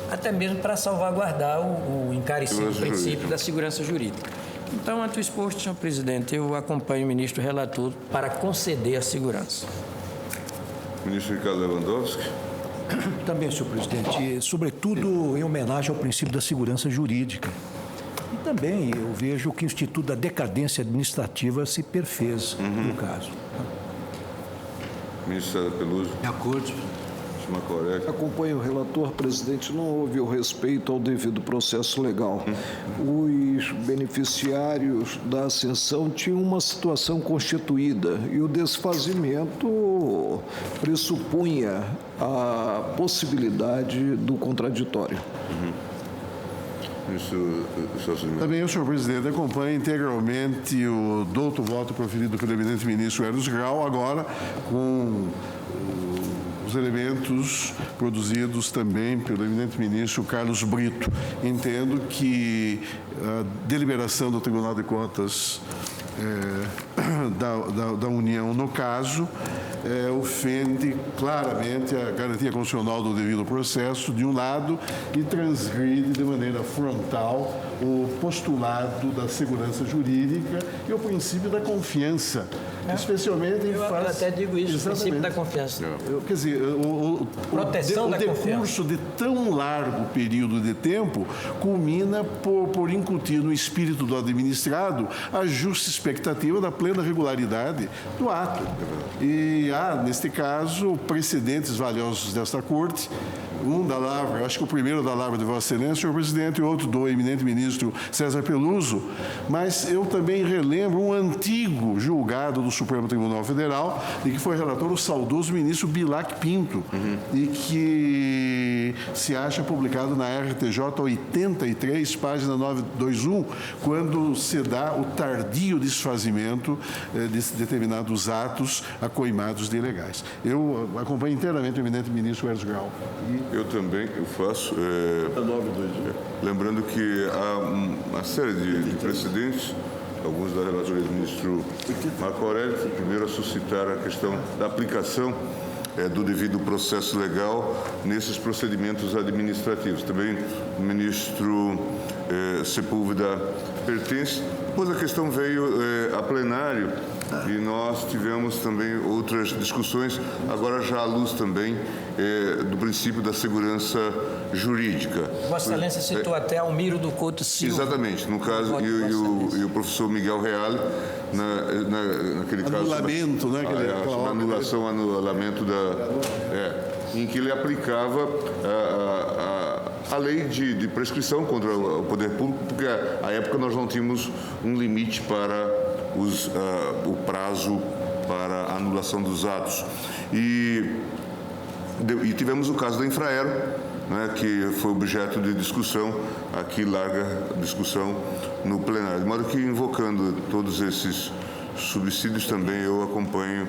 até mesmo para salvaguardar o encarecido princípio da segurança jurídica. Então, ante o exposto, senhor presidente, eu acompanho o ministro relator para conceder a segurança. Ministro Ricardo Lewandowski. Também, senhor presidente, sobretudo em homenagem ao princípio da segurança jurídica. E também eu vejo que o Instituto da Decadência Administrativa se perfez no caso. Ministro César Peluso. De acordo. Acompanho o relator, presidente, não houve o respeito ao devido processo legal. Os beneficiários da ascensão tinham uma situação constituída e o desfazimento pressupunha a possibilidade do contraditório. Também, senhor presidente, acompanha integralmente o douto voto proferido pelo eminente ministro Eros Grau, agora com os elementos produzidos também pelo eminente ministro Carlos Brito. Entendo que a deliberação do Tribunal de Contas da União, no caso, ofende claramente a garantia constitucional do devido processo, de um lado, e transgride de maneira frontal o postulado da segurança jurídica e o princípio da confiança, especialmente em face... Eu até digo isso, o princípio da confiança. Quer dizer, o decurso de tão largo período de tempo culmina por incutir no espírito do administrado a justa expectativa da plena regularidade do ato. E há, neste caso, precedentes valiosos desta Corte, um da lavra, acho que o primeiro da lavra de Vossa Excelência, senhor presidente, e outro do eminente ministro César Peluso, mas eu também relembro um antigo julgado do Supremo Tribunal Federal, de que foi relator o saudoso ministro Bilac Pinto, e que se acha publicado na RTJ 83, página 921, quando se dá o tardio desfazimento de determinados atos acoimados de ilegais. Eu acompanho inteiramente o eminente ministro Eros Grau. Eu também, eu faço. Lembrando que há uma série de precedentes, alguns da relatoria do ministro Marco Aurélio, foi o primeiro a suscitar a questão da aplicação do devido processo legal nesses procedimentos administrativos. Também o ministro Sepúlveda pertence. Depois a questão veio a plenário e nós tivemos também outras discussões, agora já à luz também do princípio da segurança jurídica. Vossa Excelência citou até Almiro do Couto Silva. Exatamente, no caso, e o professor Miguel Reale, naquele caso... Anulamento, né? Anulação, anulamento em que ele aplicava a lei de prescrição contra o poder público, porque à época nós não tínhamos um limite para o prazo para a anulação dos atos. E tivemos o caso da Infraero, né, que foi objeto de discussão, aqui larga discussão no plenário. De modo que, invocando todos esses subsídios, também eu acompanho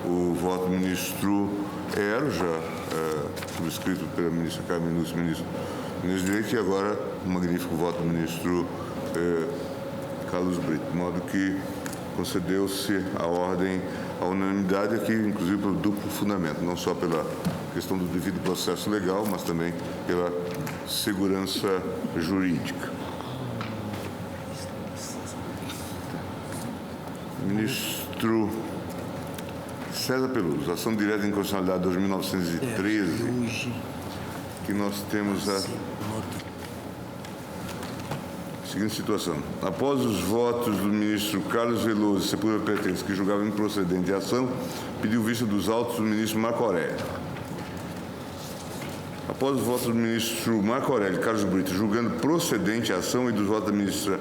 o voto do ministro Ero, já subscrito pela ministra Carmen Lúcia, ministro do Direito, e agora o magnífico voto do ministro Carlos Brito, de modo que concedeu-se a ordem à unanimidade aqui, inclusive pelo duplo fundamento, não só pela questão do devido processo legal, mas também pela segurança jurídica. Ministro César Peluso, ação direta de inconstitucionalidade 2913, que nós temos a seguinte situação. Após os votos do ministro Carlos Veloso, Sepúlveda Pertence, que julgava improcedente a ação, pediu vista dos autos do ministro Marco Aurélio. Após os votos do ministro Marco Aurélio Carlos Brito, julgando procedente a ação, e dos votos da ministra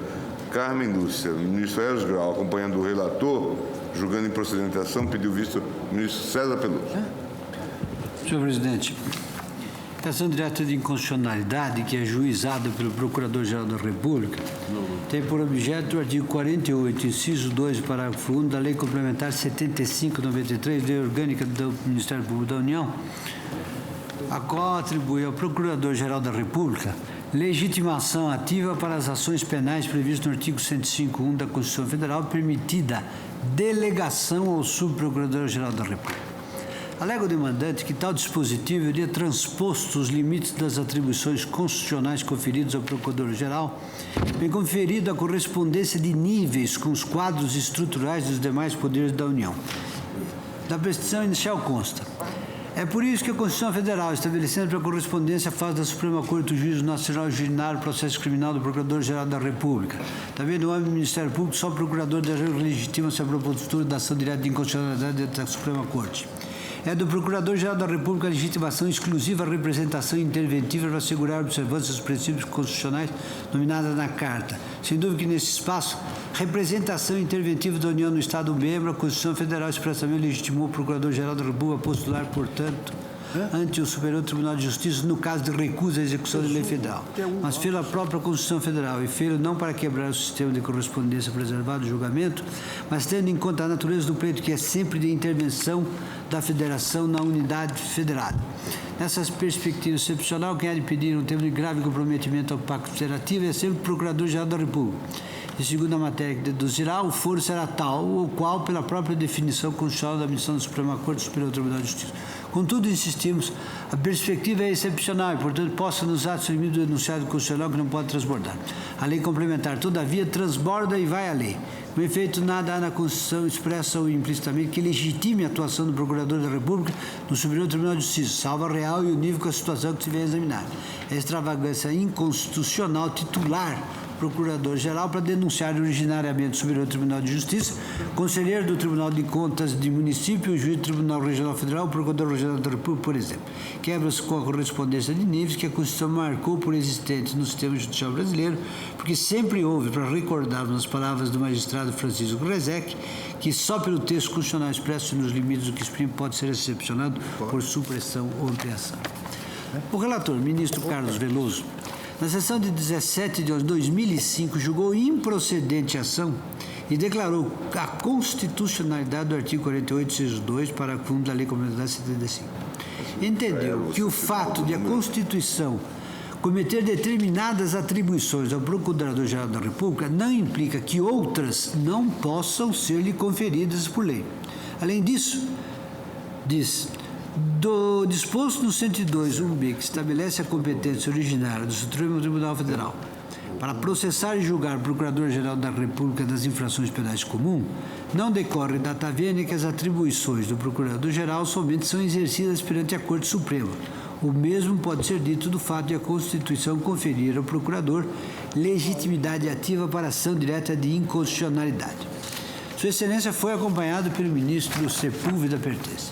Carmen Lúcia, o ministro Eros Grau, acompanhando o relator, julgando improcedente a ação, pediu vista do ministro César Peluso. Senhor presidente, a ação direta de inconstitucionalidade, que é juizada pelo Procurador-Geral da República, tem por objeto o artigo 48, inciso 2, parágrafo 1 da Lei Complementar 75/93, Lei Orgânica do Ministério Público da União, a qual atribui ao Procurador-Geral da República legitimação ativa para as ações penais previstas no artigo 105.1 da Constituição Federal, permitida delegação ao Subprocurador-Geral da República. Alega o demandante que tal dispositivo iria transposto os limites das atribuições constitucionais conferidas ao Procurador-Geral, bem conferido a correspondência de níveis com os quadros estruturais dos demais poderes da União. Da prescrição inicial consta: é por isso que a Constituição Federal, estabelecendo para a correspondência a fase da Suprema Corte do Juízo Nacional Originário do Processo Criminal do Procurador-Geral da República, também no âmbito do Ministério Público, só o Procurador da República legitima-se a propositura da ação direta de inconstitucionalidade dentro da Suprema Corte. É do Procurador-Geral da República a legitimação exclusiva à representação interventiva para assegurar a observância dos princípios constitucionais nominados na Carta. Sem dúvida que nesse espaço, representação interventiva da União no Estado-membro, a Constituição Federal expressamente legitimou o Procurador-Geral da República a postular, portanto, ante o Superior Tribunal de Justiça no caso de recusa à execução da lei federal, mas pela própria Constituição Federal, e feito não para quebrar o sistema de correspondência preservado do julgamento, mas tendo em conta a natureza do pleito, que é sempre de intervenção da Federação na unidade federada. Nessas perspectivas excepcional, quem há de pedir um termo de grave comprometimento ao Pacto Federativo é sempre o Procurador-Geral da República. E segundo a matéria que deduzirá, o foro será tal ou qual pela própria definição constitucional da admissão da Suprema Corte do Superior Tribunal de Justiça. Contudo, insistimos, a perspectiva é excepcional e, portanto, possa nos atos o limite do enunciado constitucional que não pode transbordar. A lei complementar, todavia, transborda e vai além. Com efeito, nada há na Constituição, expressa ou implicitamente, que legitime a atuação do Procurador da República no Superior Tribunal de Justiça, salvo a real e unívoca a situação que se vem a examinar. É extravagância inconstitucional titular Procurador-Geral para denunciar originariamente o Superior Tribunal de Justiça, conselheiro do Tribunal de Contas de município, juiz do Tribunal Regional Federal, Procurador-Geral da República, por exemplo. Quebra-se com a correspondência de níveis que a Constituição marcou por existentes no sistema judicial brasileiro, porque sempre houve, para recordarmos as palavras do magistrado Francisco Rezec, que só pelo texto constitucional expresso nos limites do que exprime pode ser excepcionado por supressão ou ampliação. O relator, ministro Carlos Veloso, na sessão de 17 de 2005, julgou improcedente a ação e declarou a constitucionalidade do artigo 48, inciso 2, parágrafo 1 da Lei Complementar 75. Entendeu que o fato de a Constituição cometer determinadas atribuições ao Procurador-Geral da República não implica que outras não possam ser-lhe conferidas por lei. Além disso, diz: do disposto no 102, 1b, que estabelece a competência originária do Supremo Tribunal Federal para processar e julgar o Procurador-Geral da República das infrações penais comuns, não decorre data vênia que as atribuições do Procurador-Geral somente são exercidas perante a Corte Suprema. O mesmo pode ser dito do fato de a Constituição conferir ao Procurador legitimidade ativa para ação direta de inconstitucionalidade. Sua Excelência foi acompanhado pelo ministro Sepúlveda Pertence.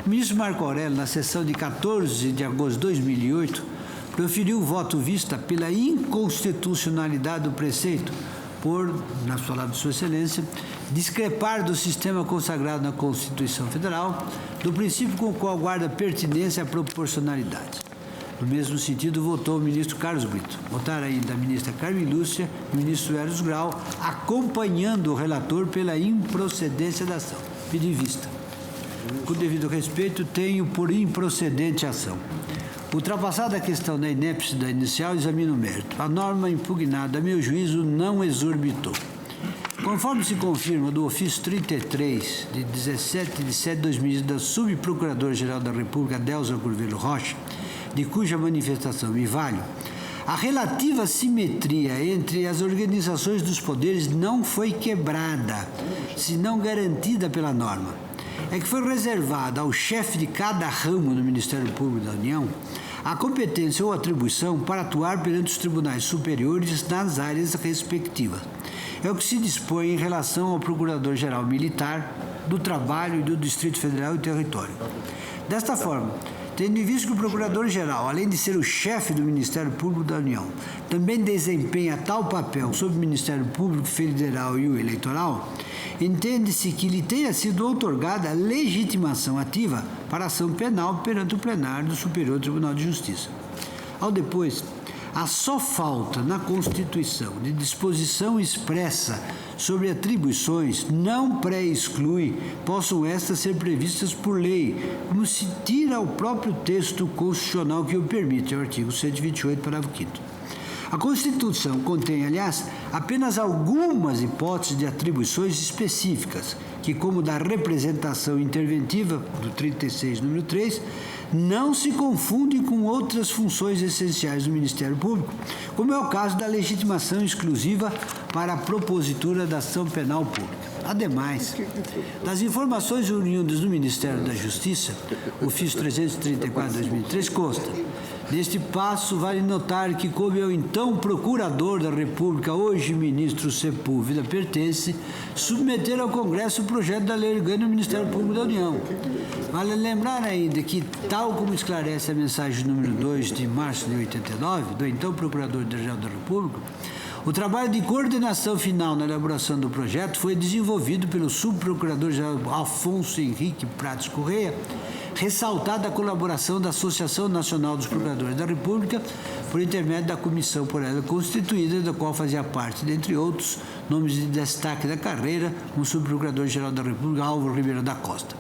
O ministro Marco Aurélio, na sessão de 14 de agosto de 2008, proferiu voto vista pela inconstitucionalidade do preceito por, nas palavras de Sua Excelência, discrepar do sistema consagrado na Constituição Federal, do princípio com o qual guarda pertinência à proporcionalidade. No mesmo sentido, votou o ministro Carlos Brito. Votaram ainda a ministra Carmen Lúcia e o ministro Eros Grau, acompanhando o relator pela improcedência da ação. Pedi vista. Com devido respeito, tenho por improcedente a ação. Ultrapassada a questão da inépcia da inicial, examino o mérito. A norma impugnada, a meu juízo, não exorbitou. Conforme se confirma do ofício 33, de 17 de 7 de 2000, da Subprocuradora-Geral da República, Delza Curvelo Rocha, de cuja manifestação me valho, a relativa simetria entre as organizações dos poderes não foi quebrada, senão garantida pela norma. É que foi reservada ao chefe de cada ramo do Ministério Público da União a competência ou atribuição para atuar perante os tribunais superiores nas áreas respectivas. É o que se dispõe em relação ao Procurador-Geral Militar, do Trabalho e do Distrito Federal e Território. Desta forma, tendo em vista que o Procurador-Geral, além de ser o chefe do Ministério Público da União, também desempenha tal papel sob o Ministério Público Federal e o Eleitoral, entende-se que lhe tenha sido outorgada a legitimação ativa para ação penal perante o plenário do Superior Tribunal de Justiça. Ao depois, há só falta na Constituição de disposição expressa sobre atribuições não pré-exclui, possam estas ser previstas por lei, como se tira ao próprio texto constitucional que o permite, é o artigo 128, parágrafo 5º. A Constituição contém, aliás, apenas algumas hipóteses de atribuições específicas, que, como da representação interventiva, do 36, número 3, não se confundem com outras funções essenciais do Ministério Público, como é o caso da legitimação exclusiva para a propositura da ação penal pública. Ademais, das informações oriundas do Ministério da Justiça, ofício 334/2003, consta: neste passo, vale notar que coube ao então Procurador da República, hoje Ministro Sepúlveda Pertence, submeter ao Congresso o projeto da Lei Orgânica do Ministério Público da União. Vale lembrar ainda que, tal como esclarece a mensagem número 2 de março de 89, do então Procurador-Geral da República, o trabalho de coordenação final na elaboração do projeto foi desenvolvido pelo Subprocurador-Geral Afonso Henrique Prates Correia, ressaltada a colaboração da Associação Nacional dos Procuradores da República, por intermédio da comissão por ela constituída, da qual fazia parte, dentre outros, nomes de destaque da carreira, como Subprocurador-Geral da República, Álvaro Ribeiro da Costa.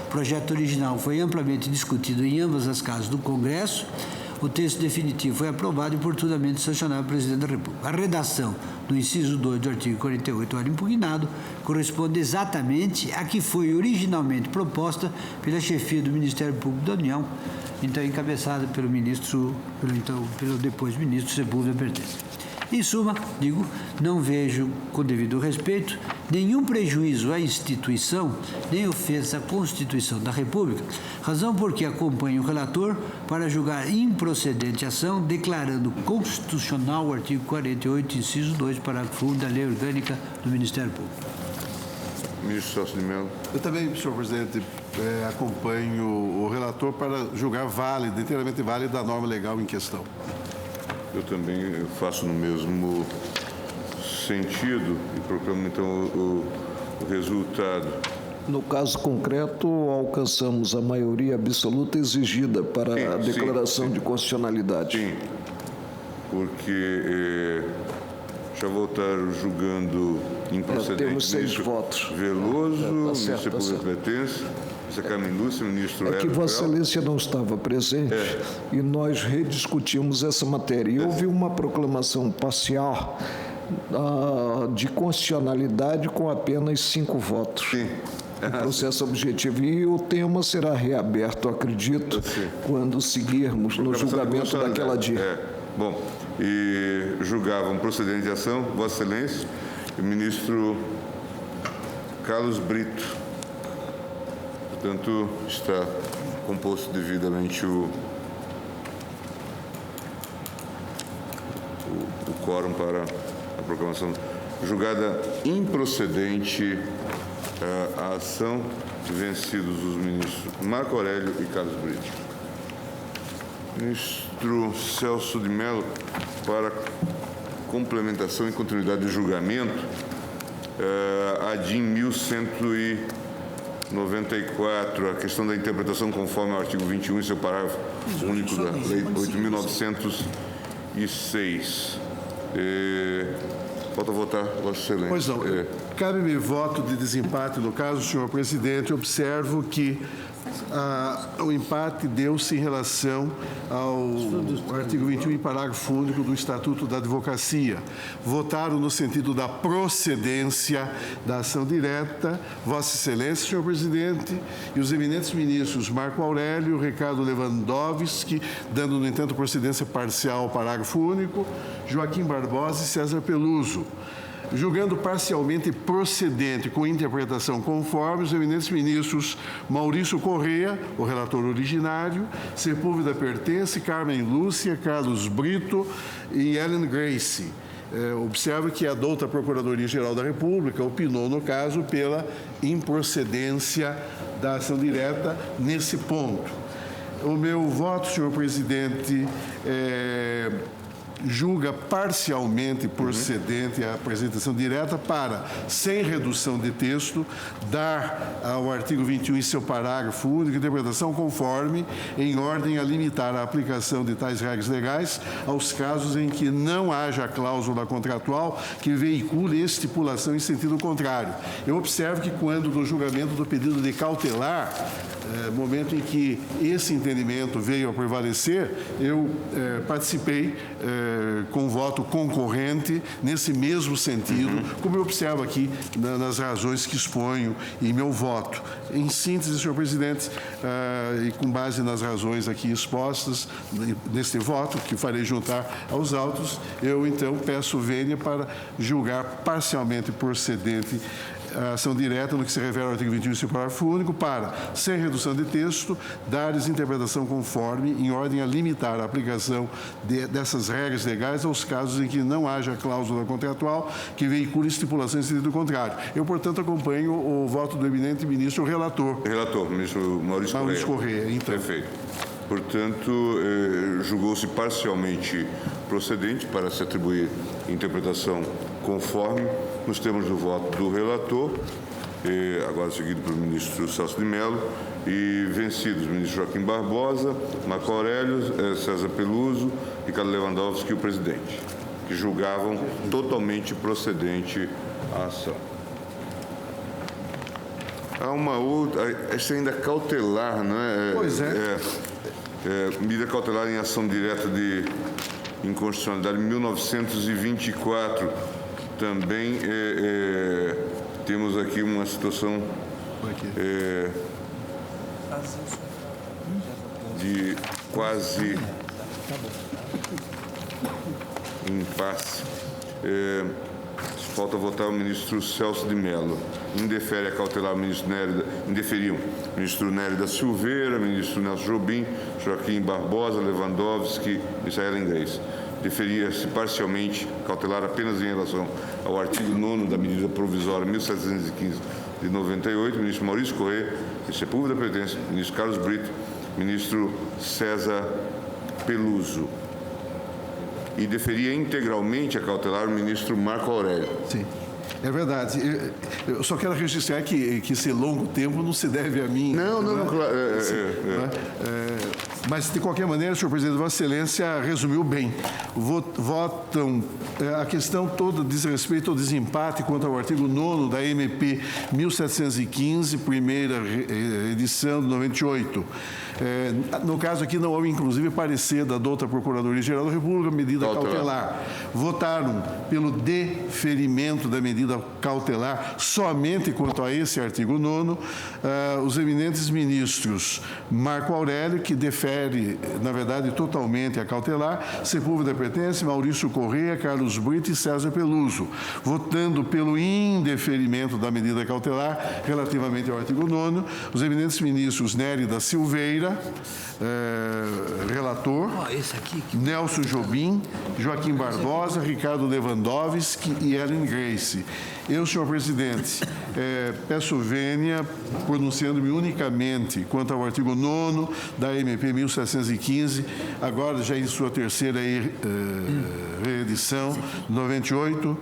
O projeto original foi amplamente discutido em ambas as casas do Congresso. O texto definitivo foi aprovado e oportunamente sancionado pelo Presidente da República. A redação do inciso 2 do artigo 48, ora impugnado, corresponde exatamente à que foi originalmente proposta pela chefia do Ministério Público da União, então encabeçada pelo depois ministro Sepúlveda Pertence. Em suma, digo, não vejo, com devido respeito, nenhum prejuízo à instituição, nem ofensa à Constituição da República, razão porque acompanho o relator para julgar improcedente a ação, declarando constitucional o artigo 48, inciso 2, parágrafo 1 da Lei Orgânica do Ministério Público. Ministro Celso de Mello. Eu também, senhor presidente, acompanho o relator para julgar válida, inteiramente válida a norma legal em questão. Eu também faço no mesmo sentido e proclamo, então, o resultado. No caso concreto, alcançamos a maioria absoluta exigida para a declaração de constitucionalidade. Sim, porque já voltaram julgando improcedente. Temos 6 votos. Veloso, ministro Sepúlveda Pertence, Carmen Lúcia, ministro É que Vossa Excelência não estava presente e nós rediscutimos essa matéria. E houve uma proclamação parcial de constitucionalidade com apenas 5 votos. Sim. O processo objetivo. E o tema será reaberto, acredito, quando seguirmos no julgamento daquela dia. Bom, e julgavam procedente de ação, Vossa Excelência, o ministro Carlos Brito. Portanto, está composto devidamente o quórum para a proclamação. Julgada improcedente a ação, vencidos os ministros Marco Aurélio e Carlos Brito. Ministro Celso de Mello, para complementação e continuidade do julgamento, a DIN 1194, a questão da interpretação conforme ao artigo 21 e seu parágrafo único da Lei 8.906. Falta votar, Vossa Excelência. Pois não. Cabe-me voto de desempate no caso, senhor presidente. Observo que o empate deu-se em relação ao artigo 21 e parágrafo único do Estatuto da Advocacia. Votaram no sentido da procedência da ação direta Vossa Excelência, senhor presidente, e os eminentes ministros Marco Aurélio, Ricardo Lewandowski, dando, no entanto, procedência parcial ao parágrafo único, Joaquim Barbosa e César Peluso. Julgando parcialmente procedente com interpretação conforme os eminentes ministros Maurício Corrêa, o relator originário, Sepúlveda Pertence, Carmen Lúcia, Carlos Brito e Ellen Grace. Observa que a douta Procuradoria-Geral da República opinou, no caso, pela improcedência da ação direta nesse ponto. O meu voto, senhor presidente, julga parcialmente procedente a apresentação direta para, sem redução de texto, dar ao artigo 21 em seu parágrafo único interpretação conforme, em ordem a limitar a aplicação de tais regras legais aos casos em que não haja cláusula contratual que veicule estipulação em sentido contrário. Eu observo que quando no julgamento do pedido de cautelar, momento em que esse entendimento veio a prevalecer, eu participei com voto concorrente nesse mesmo sentido, como eu observo aqui nas razões que exponho em meu voto. Em síntese, senhor presidente, e com base nas razões aqui expostas neste voto, que farei juntar aos autos, eu então peço vênia para julgar parcialmente procedente a ação direta no que se refere ao artigo 21 e seu parágrafo único para, sem redução de texto, dar-lhes interpretação conforme, em ordem a limitar a aplicação dessas regras legais aos casos em que não haja cláusula contratual que veicule estipulação em sentido contrário. Eu, portanto, acompanho o voto do eminente ministro relator. Relator, ministro Maurício Corrêa. Então. Perfeito. Portanto, julgou-se parcialmente procedente para se atribuir interpretação conforme, nos termos do voto do relator, agora seguido pelo ministro Celso de Mello, e vencidos o ministro Joaquim Barbosa, Marco Aurélio, César Peluso, Ricardo Lewandowski e o presidente, que julgavam totalmente procedente a ação. Há uma outra, essa ainda cautelar, não é? Pois é. Medida cautelar em ação direta de inconstitucionalidade 1924. Também temos aqui uma situação de quase impasse. Falta votar o ministro Celso de Mello. Indefere a cautelar o ministro Nérida, indeferiam o ministro Nérida Silveira, ministro Nelson Jobim, Joaquim Barbosa, Lewandowski e Ellen Grace. Deferia-se parcialmente cautelar apenas em relação ao artigo 9º da medida provisória 1715 de 98, ministro Maurício Corrêa, Sepúlveda Pertence, ministro Carlos Brito, ministro César Peluso. E deferia integralmente a cautelar o ministro Marco Aurélio. Sim. É verdade. Eu só quero registrar que esse longo tempo não se deve a mim. Não, claro. Mas, de qualquer maneira, senhor presidente, Vossa Excelência resumiu bem. Votam, a questão toda diz respeito ao desempate quanto ao artigo 9º da MP 1715, primeira edição de 98. No caso aqui, não houve, inclusive, parecer da douta Procuradoria-Geral da República, medida cautelar. Votaram pelo deferimento da medida medida cautelar somente quanto a esse artigo 9º, os eminentes ministros Marco Aurélio, que defere, na verdade, totalmente a cautelar, Sepúlveda Pertence, Maurício Corrêa, Carlos Brito e César Peluso, votando pelo indeferimento da medida cautelar relativamente ao artigo 9º, os eminentes ministros Nery da Silveira, relator, Nelson Jobim, Joaquim Barbosa, Ricardo Lewandowski e Ellen Grace. Eu, senhor presidente, peço vênia, pronunciando-me unicamente quanto ao artigo 9º da MP 1715, agora já em sua terceira reedição, 98,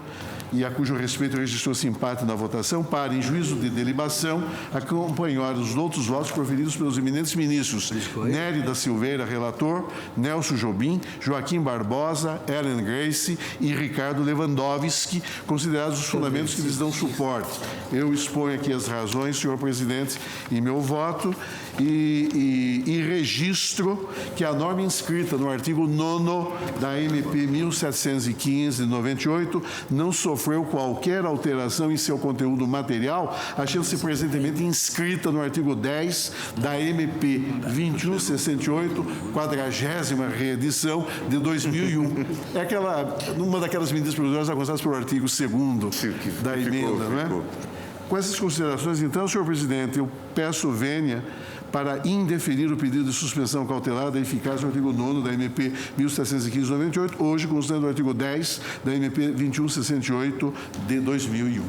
e a cujo respeito registrou-se empate na votação, para, em juízo de delibação, acompanhar os outros votos proferidos pelos eminentes ministros Nery da Silveira, relator, Nelson Jobim, Joaquim Barbosa, Ellen Grace e Ricardo Lewandowski, considerados os fundamentos que lhes dão suporte. Eu exponho aqui as razões, senhor presidente, em meu voto e registro que a norma inscrita no artigo 9º da MP 1715 de 98 não sofreu qualquer alteração em seu conteúdo material, achando-se presentemente inscrita no artigo 10 da MP 2168, 40ª reedição de 2001. É uma daquelas medidas provisórias alcançadas pelo artigo 2º da emenda, não é? Com essas considerações, então, senhor presidente, eu peço vênia para indeferir o pedido de suspensão cautelar da eficácia do artigo 9º da MP 1715/98, hoje considerando o artigo 10 da MP 2168 de 2001.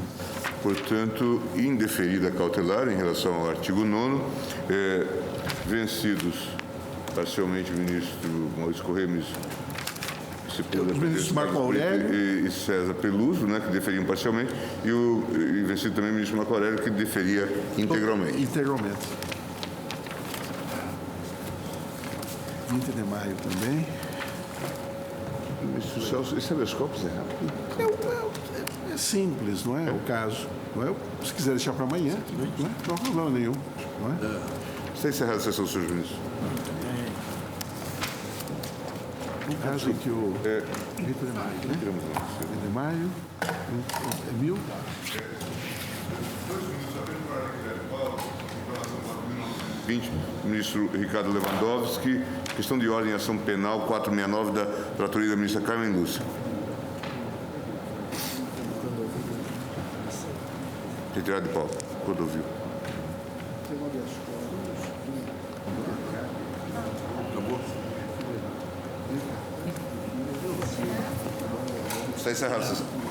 Portanto, indeferida cautelar em relação ao artigo 9º, vencidos parcialmente o ministro Maurício Corrêa, Os ministros Marco Aurélio e César Peluso, né, que deferiam parcialmente, e vencido também o ministro Marco Aurélio, que deferia integralmente. Integralmente. 20 de maio também. Ministro Celso, esse habeas corpus é rápido? É simples, não é o caso. Não é? Se quiser deixar para amanhã, não há problema nenhum. Não é? Está encerrada a sessão, senhores ministros. No caso em que o 20 de maio, né? 20 de maio, é 1000. Ministro Ricardo Lewandowski, questão de ordem e ação penal 469 da relatoria da ministra Carmen Lúcia. Retirado de pauta. Cordovil. Está encerrada a sessão.